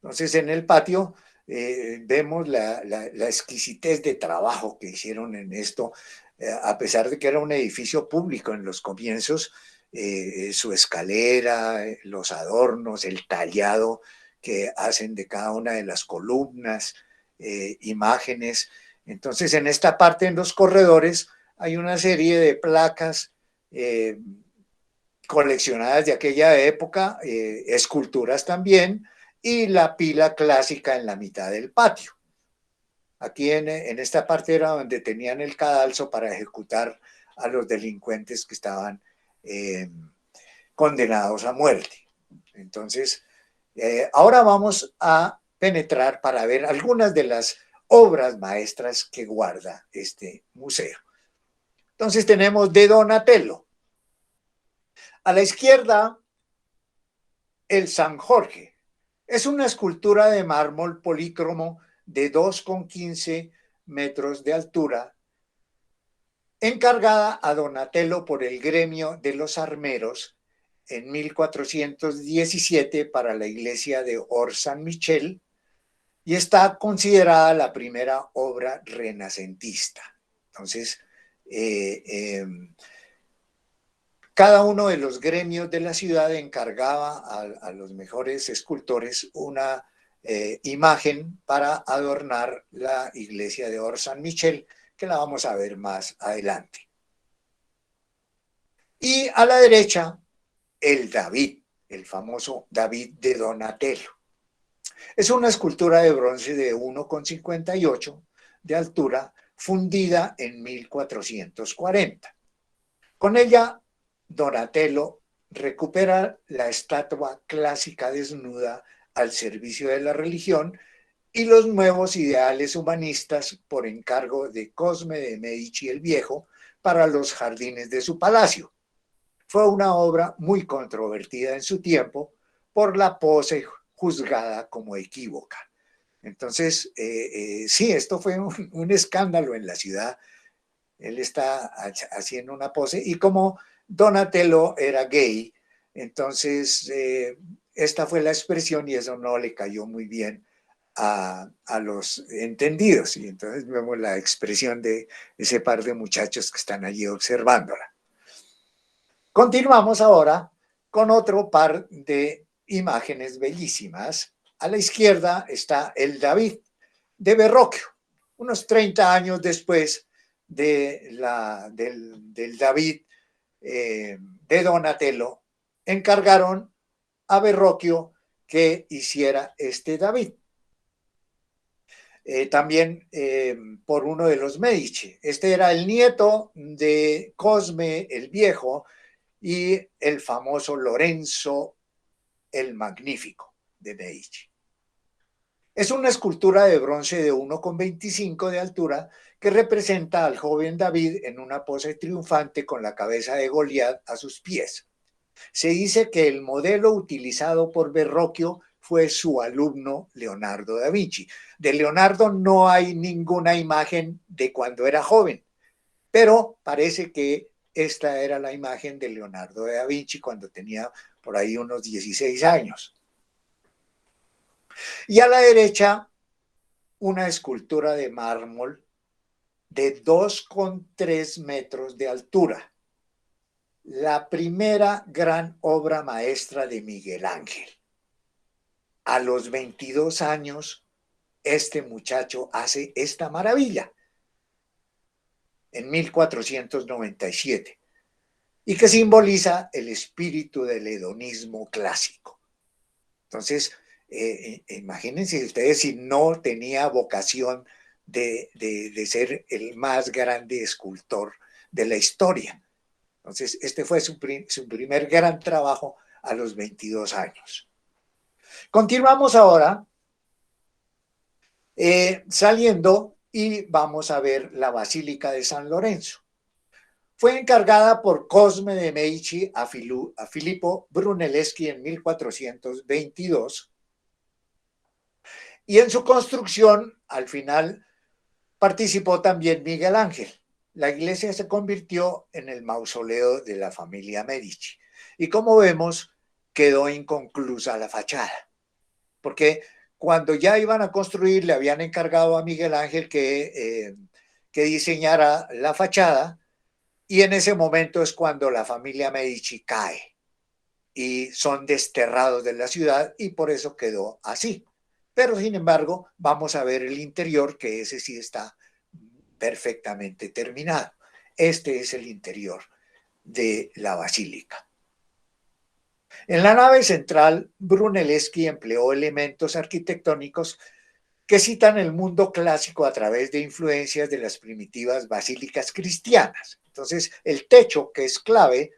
Entonces, en el patio vemos la exquisitez de trabajo que hicieron en esto, a pesar de que era un edificio público en los comienzos, su escalera, los adornos, el tallado que hacen de cada una de las columnas, imágenes. Entonces, en esta parte, en los corredores, hay una serie de placas coleccionadas de aquella época, esculturas también, y la pila clásica en la mitad del patio. Aquí en esta parte era donde tenían el cadalso para ejecutar a los delincuentes que estaban condenados a muerte. Entonces, ahora vamos a penetrar para ver algunas de las obras maestras que guarda este museo. Entonces tenemos de Donatello. A la izquierda, el San Jorge. Es una escultura de mármol polícromo de 2,15 metros de altura, encargada a Donatello por el gremio de los armeros en 1417 para la iglesia de Or-Saint-Michel, y está considerada la primera obra renacentista. Entonces, cada uno de los gremios de la ciudad encargaba a los mejores escultores una imagen para adornar la iglesia de Or-Saint-Michel, que la vamos a ver más adelante. Y a la derecha, el David, el famoso David de Donatello. Es una escultura de bronce de 1,58 de altura, fundida en 1440. Con ella, Donatello recupera la estatua clásica desnuda al servicio de la religión y los nuevos ideales humanistas por encargo de Cosme de Medici el Viejo para los jardines de su palacio. fue una obra muy controvertida en su tiempo por la pose juzgada como equívoca. Entonces, sí, esto fue un escándalo en la ciudad. Él está haciendo una pose y como Donatello era gay, entonces esta fue la expresión y eso no le cayó muy bien a los entendidos. Y entonces vemos la expresión de ese par de muchachos que están allí observándola. Continuamos ahora con otro par de imágenes bellísimas. A la izquierda está el David de Verrocchio, unos 30 años después del David de Donatello, encargaron a Verrocchio que hiciera este David. También por uno de los Medici. Este era el nieto de Cosme el Viejo y el famoso Lorenzo el Magnífico de Medici. Es una escultura de bronce de 1,25 de altura que representa al joven David en una pose triunfante con la cabeza de Goliat a sus pies. Se dice que el modelo utilizado por Verrocchio fue su alumno Leonardo da Vinci. De Leonardo no hay ninguna imagen de cuando era joven, pero parece que esta era la imagen de Leonardo da Vinci cuando tenía por ahí unos 16 años. Y a la derecha, una escultura de mármol de 2,3 metros de altura. La primera gran obra maestra de Miguel Ángel. A los 22 años, este muchacho hace esta maravilla, en 1497, y que simboliza el espíritu del hedonismo clásico. Entonces, imagínense ustedes si no tenía vocación de ser el más grande escultor de la historia. Entonces, este fue su primer gran trabajo a los 22 años. Continuamos ahora saliendo y vamos a ver la Basílica de San Lorenzo. Fue encargada por Cosme de Medici a Filippo Brunelleschi en 1422 y en su construcción al final participó también Miguel Ángel. La iglesia se convirtió en el mausoleo de la familia Medici y como vemos quedó inconclusa la fachada, porque cuando ya iban a construir le habían encargado a Miguel Ángel que diseñara la fachada y en ese momento es cuando la familia Medici cae y son desterrados de la ciudad y por eso quedó así. Pero sin embargo vamos a ver el interior, que ese sí está perfectamente terminado. Este es el interior de la basílica. En la nave central, Brunelleschi empleó elementos arquitectónicos que citan el mundo clásico a través de influencias de las primitivas basílicas cristianas. Entonces, el techo, que es clave,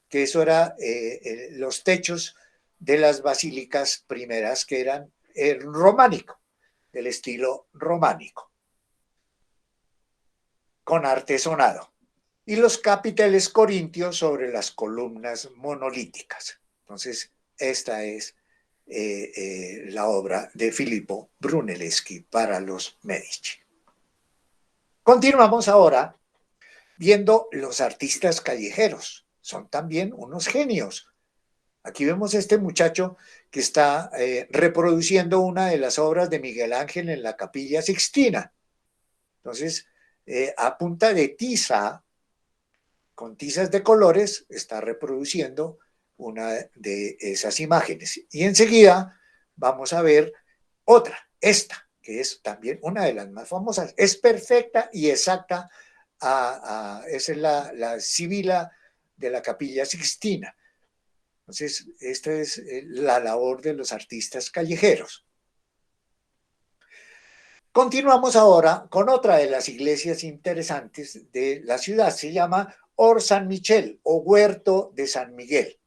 que eso era los techos de las basílicas primeras, que eran románico, del estilo románico, con artesonado, y los capiteles corintios sobre las columnas monolíticas. Entonces, esta es la obra de Filippo Brunelleschi para los Medici. Continuamos ahora viendo los artistas callejeros. Son también unos genios. Aquí vemos a este muchacho que está reproduciendo una de las obras de Miguel Ángel en la Capilla Sixtina. Entonces, a punta de tiza, con tizas de colores, está reproduciendo una de esas imágenes. Y enseguida vamos a ver otra, esta, que es también una de las más famosas. Es perfecta y exacta. Esa es la sibila de la Capilla Sixtina. Entonces, esta es la labor de los artistas callejeros. Continuamos ahora con otra de las iglesias interesantes de la ciudad. Se llama Or San Michel o Huerto de San Miguel.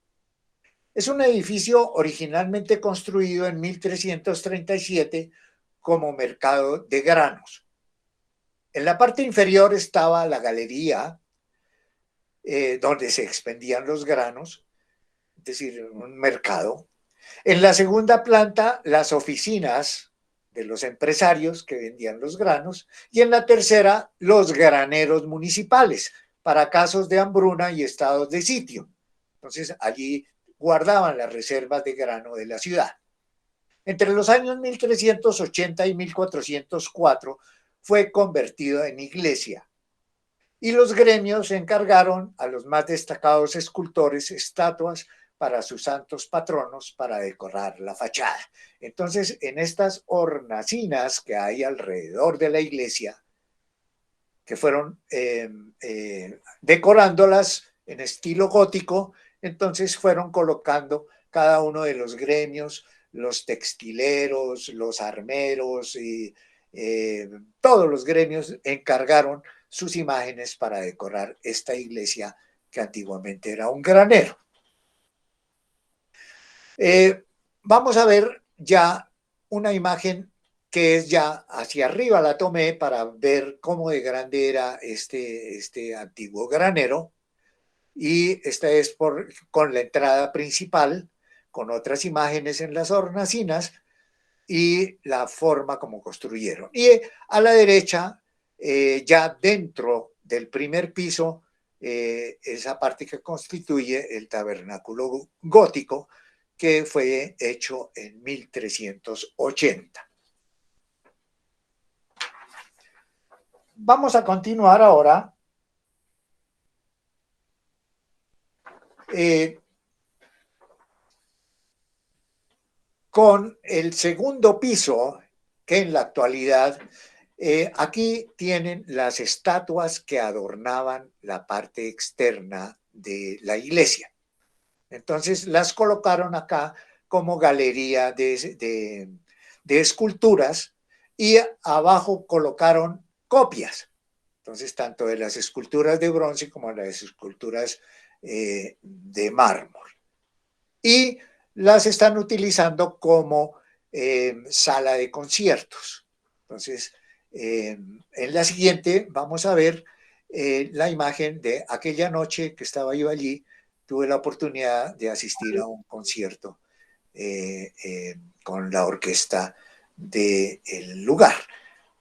Es un edificio originalmente construido en 1337 como mercado de granos. En la parte inferior estaba la galería donde se expendían los granos, es decir, un mercado. En la segunda planta, las oficinas de los empresarios que vendían los granos, y en la tercera, los graneros municipales para casos de hambruna y estados de sitio. Entonces, allí guardaban las reservas de grano de la ciudad. Entre los años 1380 y 1404 fue convertido en iglesia y los gremios se encargaron a los más destacados escultores estatuas para sus santos patronos para decorar la fachada. Entonces, en estas hornacinas que hay alrededor de la iglesia, que fueron decorándolas en estilo gótico, entonces fueron colocando cada uno de los gremios, los textileros, los armeros y todos los gremios encargaron sus imágenes para decorar esta iglesia que antiguamente era un granero. Vamos a ver ya una imagen que es ya hacia arriba, la tomé para ver cómo de grande era este antiguo granero, y esta es con la entrada principal, con otras imágenes en las hornacinas y la forma como construyeron. Y a la derecha, ya dentro del primer piso, esa parte que constituye el tabernáculo gótico, que fue hecho en 1380. Vamos a continuar ahora con el segundo piso, que en la actualidad aquí tienen las estatuas que adornaban la parte externa de la iglesia. Entonces las colocaron acá como galería de esculturas, y abajo colocaron copias. Entonces, tanto de las esculturas de bronce como de las esculturas de mármol. Y las están utilizando como sala de conciertos. Entonces, en la siguiente vamos a ver la imagen de aquella noche que estaba yo allí. Tuve la oportunidad de asistir a un concierto con la orquesta del lugar.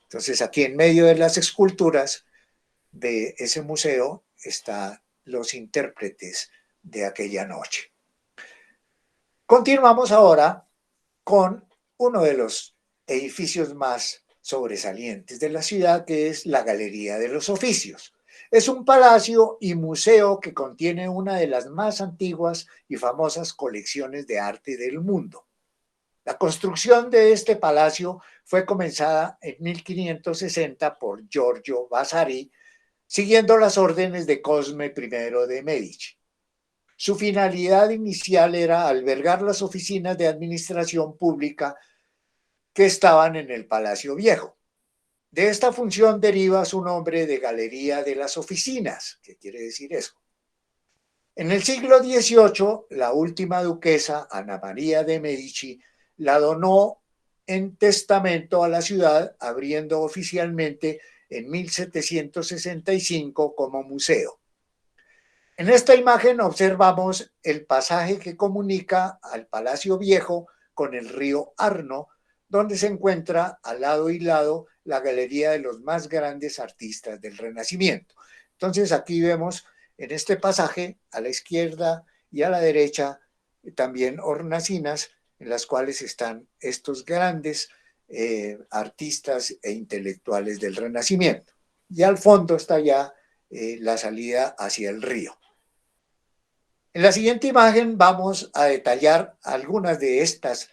Entonces, aquí en medio de las esculturas de ese museo están los intérpretes de aquella noche. Continuamos ahora con uno de los edificios más sobresalientes de la ciudad, que es la Galería de los Oficios. Es un palacio y museo que contiene una de las más antiguas y famosas colecciones de arte del mundo. La construcción de este palacio fue comenzada en 1560 por Giorgio Vasari, siguiendo las órdenes de Cosme I de Medici. Su finalidad inicial era albergar las oficinas de administración pública que estaban en el Palacio Viejo. De esta función deriva su nombre de Galería de las Oficinas. ¿Qué quiere decir eso? En el siglo XVIII, la última duquesa, Ana María de Medici, la donó en testamento a la ciudad, abriendo oficialmente en 1765 como museo. En esta imagen observamos el pasaje que comunica al Palacio Viejo con el río Arno, donde se encuentra al lado y lado la galería de los más grandes artistas del Renacimiento. Entonces aquí vemos en este pasaje, a la izquierda y a la derecha, también hornacinas en las cuales están estos grandes artistas e intelectuales del Renacimiento. Y al fondo está ya la salida hacia el río. En la siguiente imagen vamos a detallar algunas de estas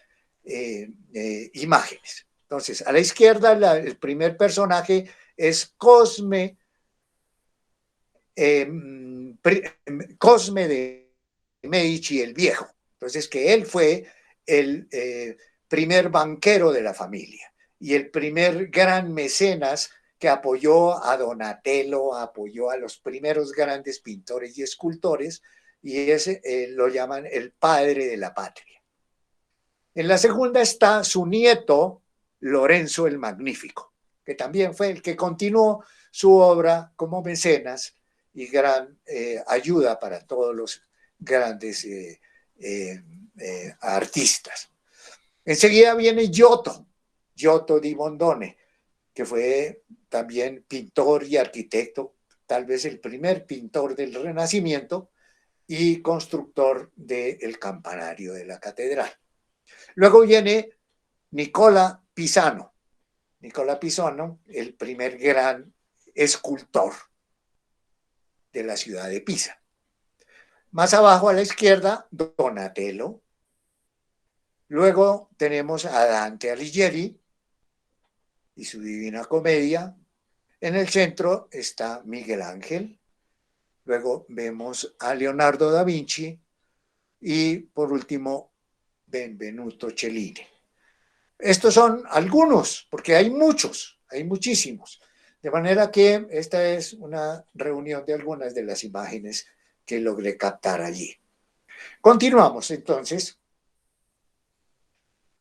imágenes. Entonces, a la izquierda, el primer personaje es Cosme, Cosme de Medici el Viejo. Entonces, que él fue el primer banquero de la familia y el primer gran mecenas que apoyó a Donatello, apoyó a los primeros grandes pintores y escultores, y ese lo llaman el padre de la patria. En la segunda está su nieto, Lorenzo el Magnífico, que también fue el que continuó su obra como mecenas y gran ayuda para todos los grandes artistas. Enseguida viene Giotto di Bondone, que fue también pintor y arquitecto, tal vez el primer pintor del Renacimiento y constructor del campanario de la catedral. Luego viene Nicola Pisano. Nicola Pisano, el primer gran escultor de la ciudad de Pisa. Más abajo a la izquierda, Donatello. Luego tenemos a Dante Alighieri y su Divina Comedia. En el centro está Miguel Ángel. Luego vemos a Leonardo da Vinci y por último Benvenuto Cellini. Estos son algunos, porque hay muchos, hay muchísimos. De manera que esta es una reunión de algunas de las imágenes que logré captar allí. Continuamos entonces.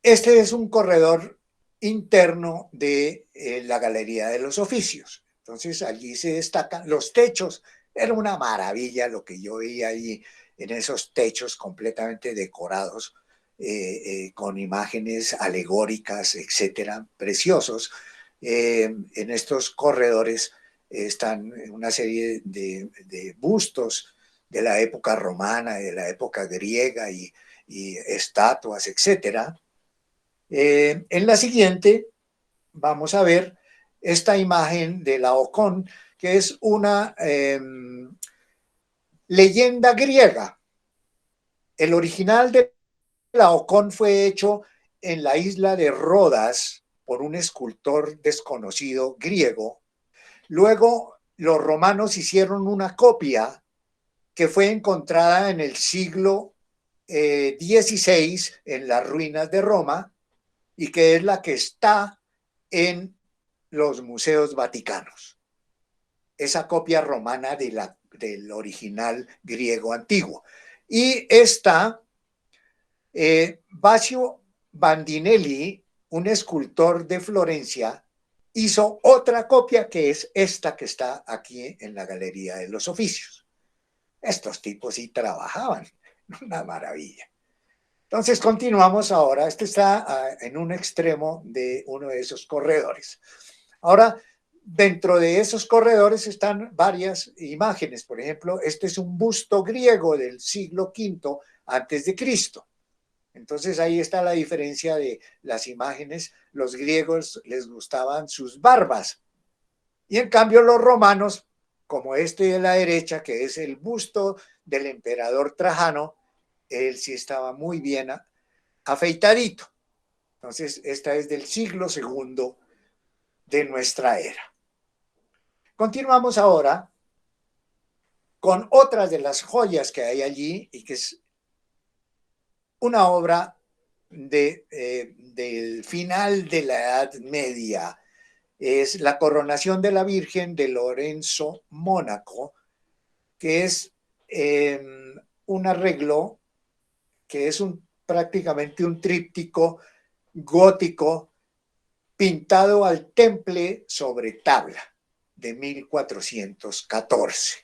Este es un corredor interno de la Galería de los Oficios. Entonces allí se destacan los techos. Era una maravilla lo que yo veía ahí en esos techos completamente decorados con imágenes alegóricas, etcétera, preciosos. En estos corredores están una serie de bustos de la época romana, de la época griega y estatuas, etcétera. En la siguiente vamos a ver esta imagen de Laocoon, que es una leyenda griega. El original de Laocoon fue hecho en la isla de Rodas por un escultor desconocido griego. Luego los romanos hicieron una copia que fue encontrada en el siglo XVI en las ruinas de Roma y que es la que está en los museos vaticanos. Esa copia romana del original griego antiguo. Y esta, Baccio Bandinelli, un escultor de Florencia, hizo otra copia que es esta que está aquí en la Galería de los Oficios. Estos tipos sí trabajaban, una maravilla. Entonces continuamos ahora. Este está en un extremo de uno de esos corredores. Ahora, dentro de esos corredores están varias imágenes. Por ejemplo, este es un busto griego del siglo V antes de Cristo. Entonces ahí está la diferencia de las imágenes. Los griegos les gustaban sus barbas y en cambio los romanos, como este de la derecha, que es el busto del emperador Trajano, él sí estaba muy bien afeitadito. Entonces, esta es del siglo II de nuestra era. Continuamos ahora con otras de las joyas que hay allí y que es una obra del final de la Edad Media. Es la coronación de la Virgen de Lorenzo Mónaco, que es un arreglo que es prácticamente un tríptico gótico pintado al temple sobre tabla de 1414.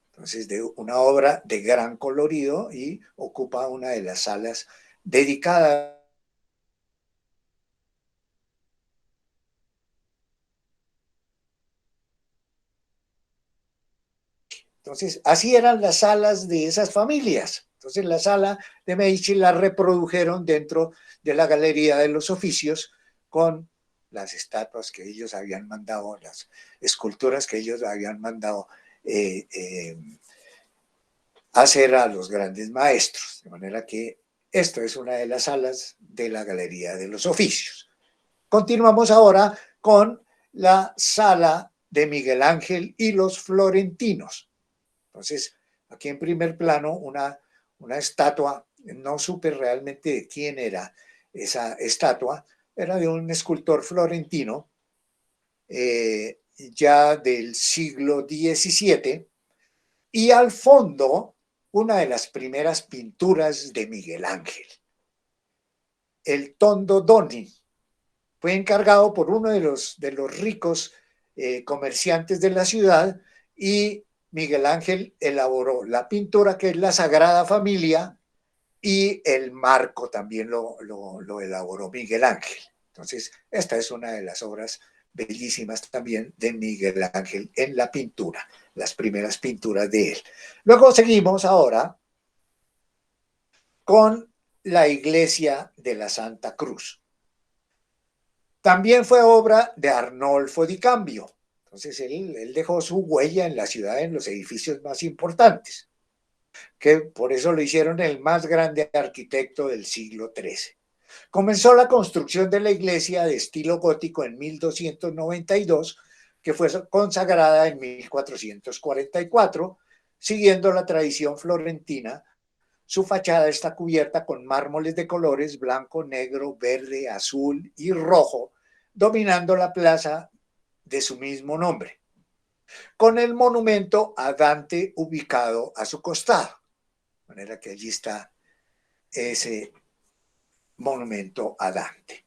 Entonces, de una obra de gran colorido y ocupa una de las salas dedicadas. Entonces, así eran las salas de esas familias. Entonces, la sala de Medici la reprodujeron dentro de la Galería de los Oficios con las estatuas que ellos habían mandado, las esculturas que ellos habían mandado hacer a los grandes maestros. De manera que esto es una de las salas de la Galería de los Oficios. Continuamos ahora con la sala de Miguel Ángel y los florentinos. Entonces, aquí en primer plano, una estatua, no supe realmente de quién era esa estatua, era de un escultor florentino ya del siglo XVII, y al fondo una de las primeras pinturas de Miguel Ángel, el Tondo Doni. Fue encargado por uno de los ricos comerciantes de la ciudad y Miguel Ángel elaboró la pintura, que es la Sagrada Familia, y el marco también lo elaboró Miguel Ángel. Entonces, esta es una de las obras bellísimas también de Miguel Ángel en la pintura, las primeras pinturas de él. Luego seguimos ahora con la iglesia de la Santa Cruz. También fue obra de Arnolfo di Cambio. Entonces él dejó su huella en la ciudad, en los edificios más importantes, que por eso lo hicieron el más grande arquitecto del siglo XIII. Comenzó la construcción de la iglesia de estilo gótico en 1292, que fue consagrada en 1444, siguiendo la tradición florentina. Su fachada está cubierta con mármoles de colores blanco, negro, verde, azul y rojo, dominando la plaza de su mismo nombre, con el monumento a Dante ubicado a su costado. De manera que allí está ese monumento a Dante.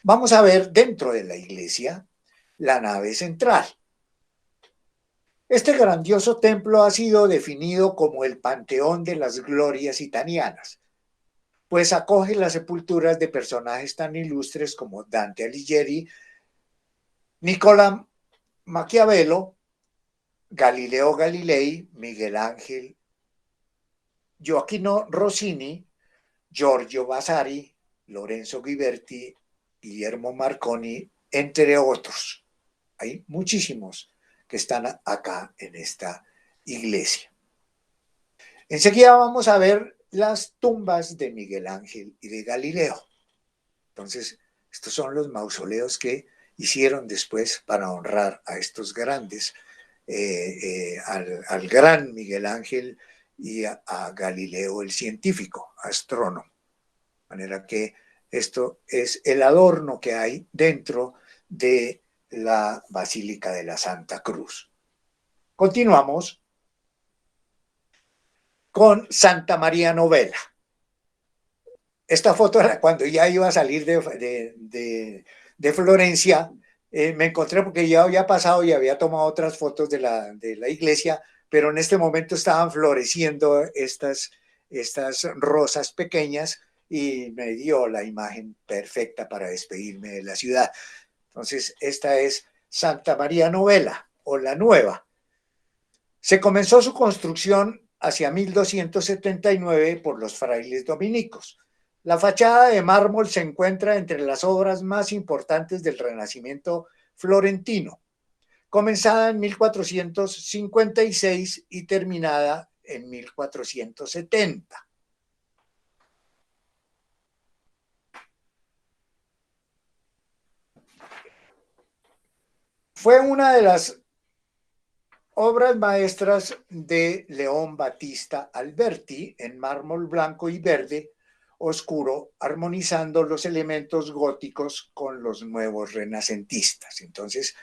Vamos a ver dentro de la iglesia la nave central. Este grandioso templo ha sido definido como el panteón de las glorias italianas, pues acoge las sepulturas de personajes tan ilustres como Dante Alighieri, Nicola Maquiavelo, Galileo Galilei, Miguel Ángel, Gioacchino Rossini, Giorgio Vasari, Lorenzo Ghiberti, Guillermo Marconi, entre otros. Hay muchísimos que están acá en esta iglesia. Enseguida vamos a ver las tumbas de Miguel Ángel y de Galileo. Entonces, estos son los mausoleos que hicieron después para honrar a estos grandes, al gran Miguel Ángel y a Galileo el científico, astrónomo. De manera que esto es el adorno que hay dentro de la Basílica de la Santa Cruz. Continuamos con Santa María Novella. Esta foto era cuando ya iba a salir de Florencia. Me encontré porque ya había pasado y había tomado otras fotos de la iglesia, pero en este momento estaban floreciendo estas rosas pequeñas y me dio la imagen perfecta para despedirme de la ciudad. Entonces, esta es Santa María Novella, o la Nueva. Se comenzó su construcción hacia 1279 por los frailes dominicos. La fachada de mármol se encuentra entre las obras más importantes del Renacimiento florentino, comenzada en 1456 y terminada en 1470. Fue una de las obras maestras de León Battista Alberti en mármol blanco y verde oscuro, armonizando los elementos góticos con los nuevos renacentistas. Entonces,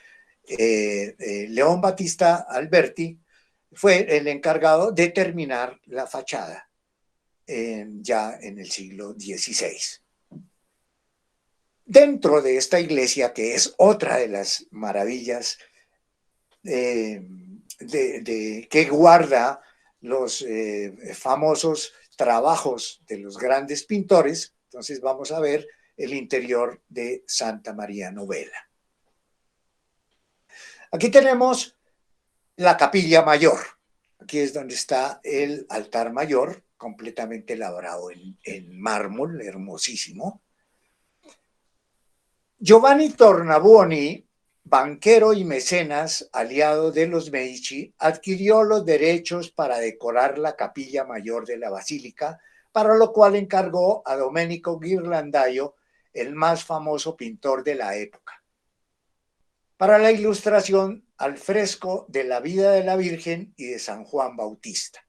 León Battista Alberti fue el encargado de terminar la fachada ya en el siglo XVI. Dentro de esta iglesia, que es otra de las maravillas que guarda los famosos trabajos de los grandes pintores, entonces vamos a ver el interior de Santa María Novella. Aquí tenemos la capilla mayor. Aquí es donde está el altar mayor, completamente labrado en mármol, hermosísimo. Giovanni Tornabuoni, banquero y mecenas aliado de los Medici, adquirió los derechos para decorar la capilla mayor de la basílica, para lo cual encargó a Domenico Ghirlandaio, el más famoso pintor de la época, para la ilustración al fresco de la vida de la Virgen y de San Juan Bautista.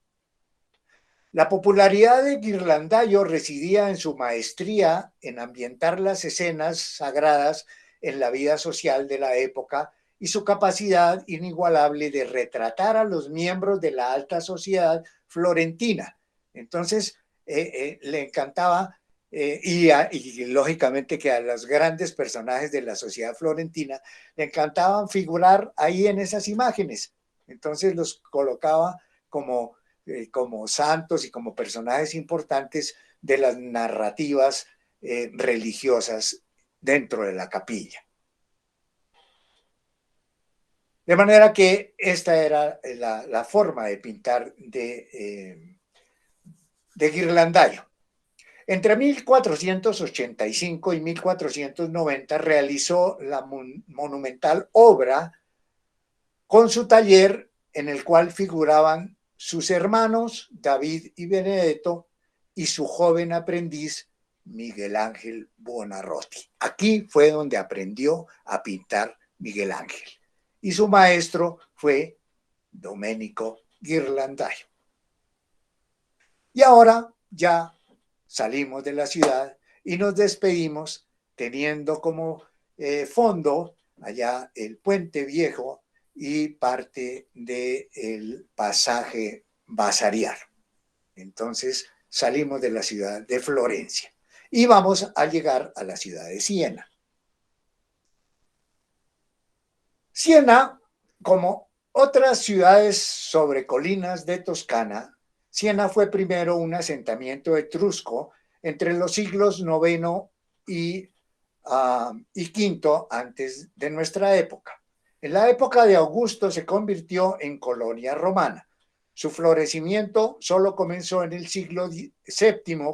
La popularidad de Ghirlandaio residía en su maestría en ambientar las escenas sagradas en la vida social de la época y su capacidad inigualable de retratar a los miembros de la alta sociedad florentina. Entonces, le encantaba, y lógicamente que a los grandes personajes de la sociedad florentina le encantaban figurar ahí en esas imágenes. Entonces los colocaba como santos y como personajes importantes de las narrativas religiosas dentro de la capilla. De manera que esta era la forma de pintar de Ghirlandaio. Entre 1485 y 1490 realizó la monumental obra con su taller en el cual figuraban sus hermanos David y Benedetto y su joven aprendiz Miguel Ángel Buonarroti. Aquí fue donde aprendió a pintar Miguel Ángel y su maestro fue Domenico Ghirlandaio. Y ahora ya salimos de la ciudad y nos despedimos teniendo como fondo allá el Puente Viejo y parte del pasaje Vasariano. Entonces salimos de la ciudad de Florencia y vamos a llegar a la ciudad de Siena. Siena, como otras ciudades sobre colinas de Toscana, Siena fue primero un asentamiento etrusco entre los siglos IX y V antes de nuestra época. En la época de Augusto se convirtió en colonia romana. Su florecimiento solo comenzó en el siglo VII,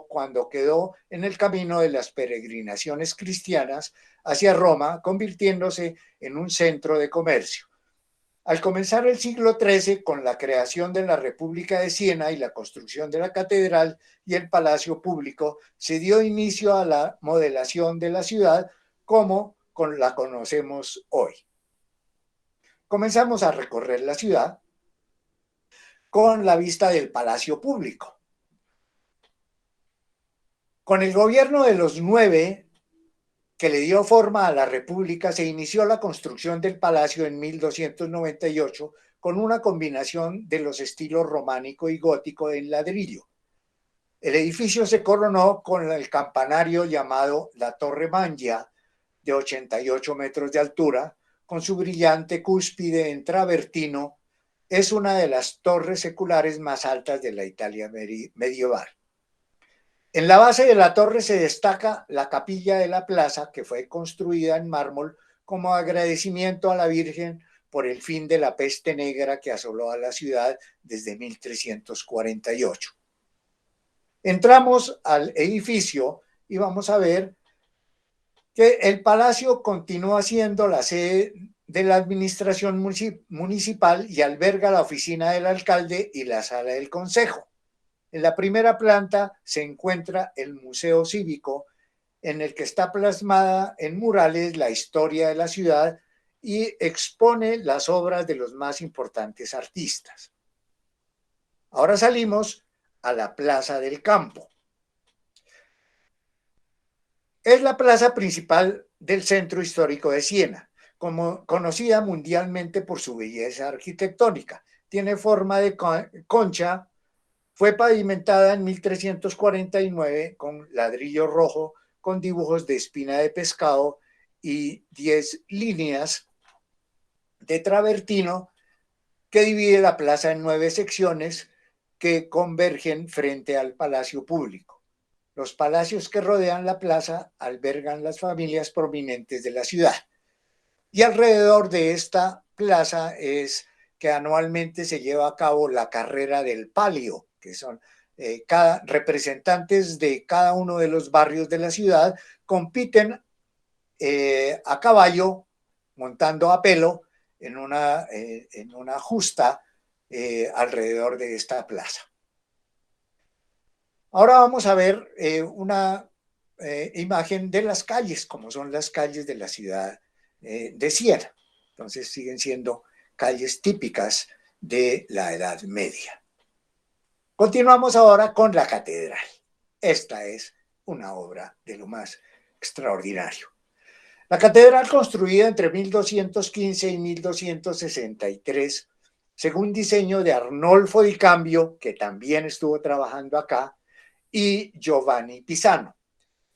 cuando quedó en el camino de las peregrinaciones cristianas hacia Roma, convirtiéndose en un centro de comercio. Al comenzar el siglo XIII, con la creación de la República de Siena y la construcción de la catedral y el palacio público, se dio inicio a la modelación de la ciudad como la conocemos hoy. Comenzamos a recorrer la ciudad con la vista del palacio público. Con el gobierno de los 9, que le dio forma a la República, se inició la construcción del palacio en 1298 con una combinación de los estilos románico y gótico en ladrillo. El edificio se coronó con el campanario llamado la Torre Mangia, de 88 metros de altura, con su brillante cúspide en travertino. Es una de las torres seculares más altas de la Italia medieval. En la base de la torre se destaca la capilla de la plaza, que fue construida en mármol como agradecimiento a la Virgen por el fin de la peste negra que asoló a la ciudad desde 1348. Entramos al edificio y vamos a ver que el palacio continúa siendo la sede de la administración municipal y alberga la oficina del alcalde y la sala del consejo. En la primera planta se encuentra el Museo Cívico, en el que está plasmada en murales la historia de la ciudad y expone las obras de los más importantes artistas. Ahora salimos a la Plaza del Campo. Es la plaza principal del centro histórico de Siena, conocida mundialmente por su belleza arquitectónica. Tiene forma de concha. Fue pavimentada en 1349 con ladrillo rojo, con dibujos de espina de pescado y 10 líneas de travertino que divide la plaza en 9 secciones que convergen frente al palacio público. Los palacios que rodean la plaza albergan las familias prominentes de la ciudad. Y alrededor de esta plaza es que anualmente se lleva a cabo la carrera del palio, que son representantes de cada uno de los barrios de la ciudad, compiten a caballo, montando a pelo en una justa alrededor de esta plaza. Ahora vamos a ver una imagen de las calles, como son las calles de la ciudad de Siena. Entonces siguen siendo calles típicas de la Edad Media. Continuamos ahora con la catedral. Esta es una obra de lo más extraordinario. La catedral, construida entre 1215 y 1263, según diseño de Arnolfo di Cambio, que también estuvo trabajando acá, y Giovanni Pisano.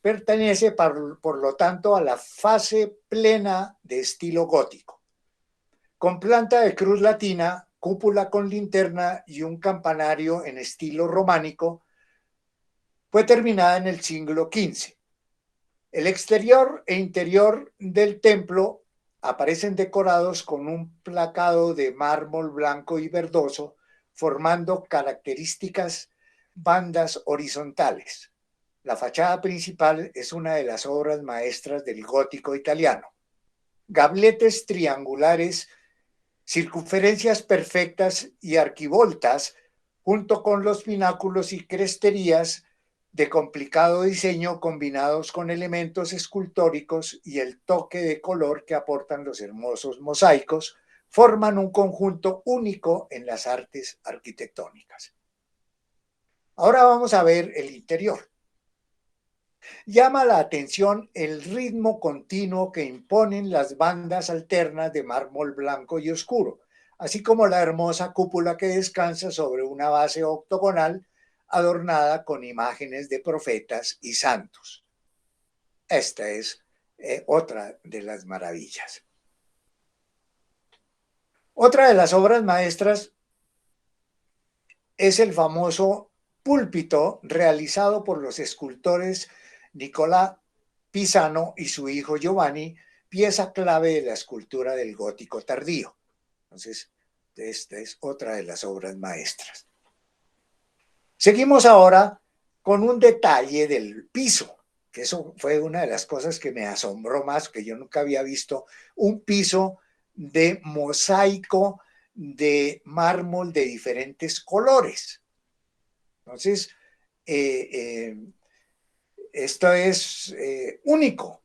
Pertenece, por lo tanto, a la fase plena de estilo gótico. Con planta de cruz latina cúpula con linterna y un campanario en estilo románico, fue terminada en el siglo XV. El exterior e interior del templo aparecen decorados con un placado de mármol blanco y verdoso, formando características bandas horizontales. La fachada principal es una de las obras maestras del gótico italiano. Gabletes triangulares, circunferencias perfectas y arquivoltas, junto con los pináculos y cresterías de complicado diseño combinados con elementos escultóricos y el toque de color que aportan los hermosos mosaicos, forman un conjunto único en las artes arquitectónicas. Ahora vamos a ver el interior. Llama la atención el ritmo continuo que imponen las bandas alternas de mármol blanco y oscuro, así como la hermosa cúpula que descansa sobre una base octogonal adornada con imágenes de profetas y santos. Esta es otra de las maravillas. Otra de las obras maestras es el famoso púlpito realizado por los escultores Nicola Pisano y su hijo Giovanni, pieza clave de la escultura del gótico tardío. Entonces, esta es otra de las obras maestras. Seguimos ahora con un detalle del piso, que eso fue una de las cosas que me asombró más, que yo nunca había visto un piso de mosaico de mármol de diferentes colores. Entonces, esto es único,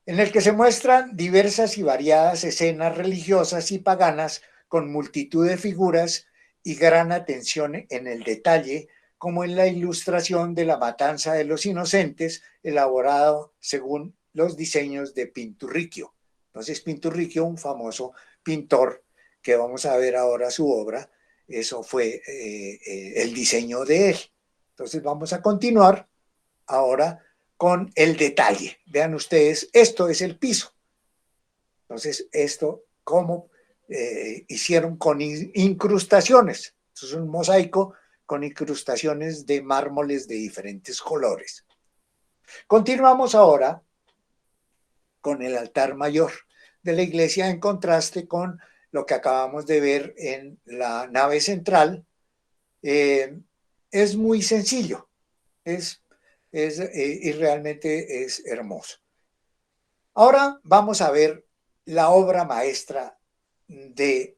en el que se muestran diversas y variadas escenas religiosas y paganas con multitud de figuras y gran atención en el detalle, como en la ilustración de la matanza de los inocentes, elaborado según los diseños de Pinturicchio. Entonces, Pinturicchio, un famoso pintor que vamos a ver ahora su obra, eso fue el diseño de él. Entonces, vamos a continuar ahora con el detalle. Vean ustedes, esto es el piso. Entonces, esto, ¿cómo hicieron con incrustaciones? Esto es un mosaico con incrustaciones de mármoles de diferentes colores. Continuamos ahora con el altar mayor de la iglesia, en contraste con lo que acabamos de ver en la nave central. Es muy sencillo, y realmente es hermoso. Ahora vamos a ver la obra maestra de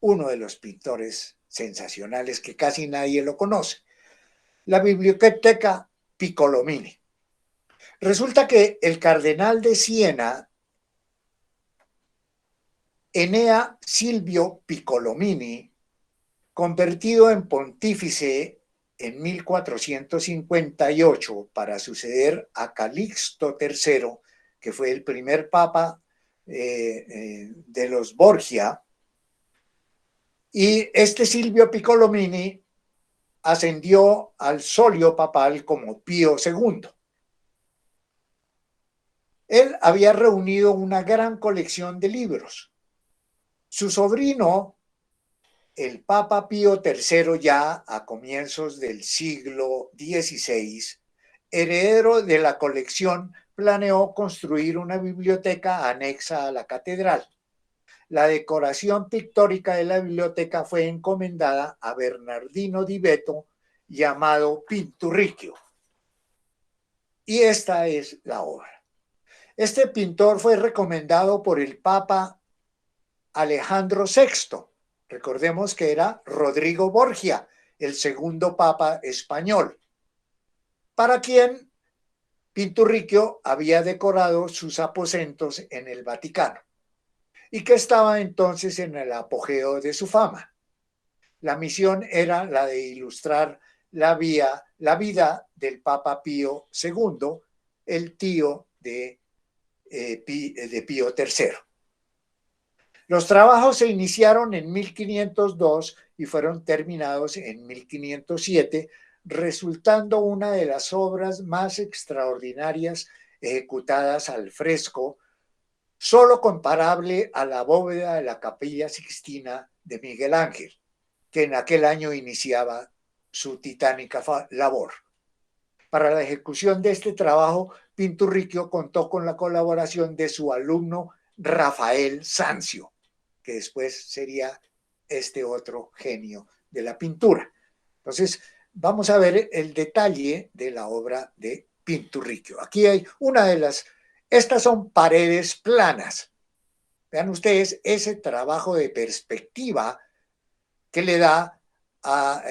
uno de los pintores sensacionales que casi nadie lo conoce, la Biblioteca Piccolomini. Resulta que el cardenal de Siena, Enea Silvio Piccolomini, convertido en pontífice en 1458 para suceder a Calixto III, que fue el primer papa de los Borgia, y este Silvio Piccolomini ascendió al solio papal como Pío II. Él había reunido una gran colección de libros. Su sobrino, el Papa Pío III, ya a comienzos del siglo XVI, heredero de la colección, planeó construir una biblioteca anexa a la catedral. La decoración pictórica de la biblioteca fue encomendada a Bernardino di Veto, llamado Pinturicchio. Y esta es la obra. Este pintor fue recomendado por el Papa Alejandro VI. Recordemos que era Rodrigo Borgia, el segundo papa español, para quien Pinturicchio había decorado sus aposentos en el Vaticano y que estaba entonces en el apogeo de su fama. La misión era la de ilustrar la vida del Papa Pío II, el tío de Pío III. Los trabajos se iniciaron en 1502 y fueron terminados en 1507, resultando una de las obras más extraordinarias ejecutadas al fresco solo comparable a la bóveda de la Capilla Sixtina de Miguel Ángel, que en aquel año iniciaba su titánica labor. Para la ejecución de este trabajo, Pinturicchio contó con la colaboración de su alumno Rafael Sanzio, que después sería este otro genio de la pintura. Entonces, vamos a ver el detalle de la obra de Pinturicchio. Aquí hay una de las, estas son paredes planas. Vean ustedes ese trabajo de perspectiva que le da a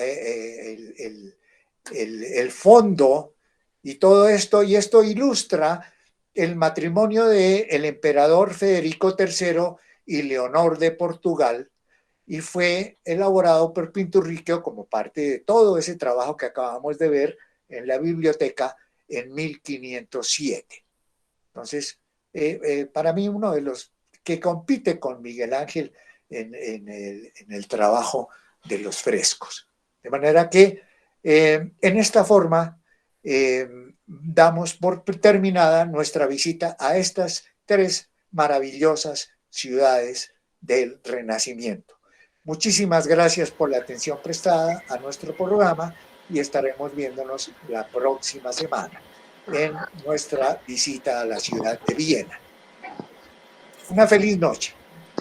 el fondo y todo esto, y esto ilustra el matrimonio del emperador Federico III y Leonor de Portugal, y fue elaborado por Pinturicchio como parte de todo ese trabajo que acabamos de ver en la biblioteca en 1507. Entonces, para mí uno de los que compite con Miguel Ángel en el trabajo de los frescos. De manera que en esta forma damos por terminada nuestra visita a estas tres maravillosas ciudades del Renacimiento. Muchísimas gracias por la atención prestada a nuestro programa y estaremos viéndonos la próxima semana en nuestra visita a la ciudad de Viena. Una feliz noche.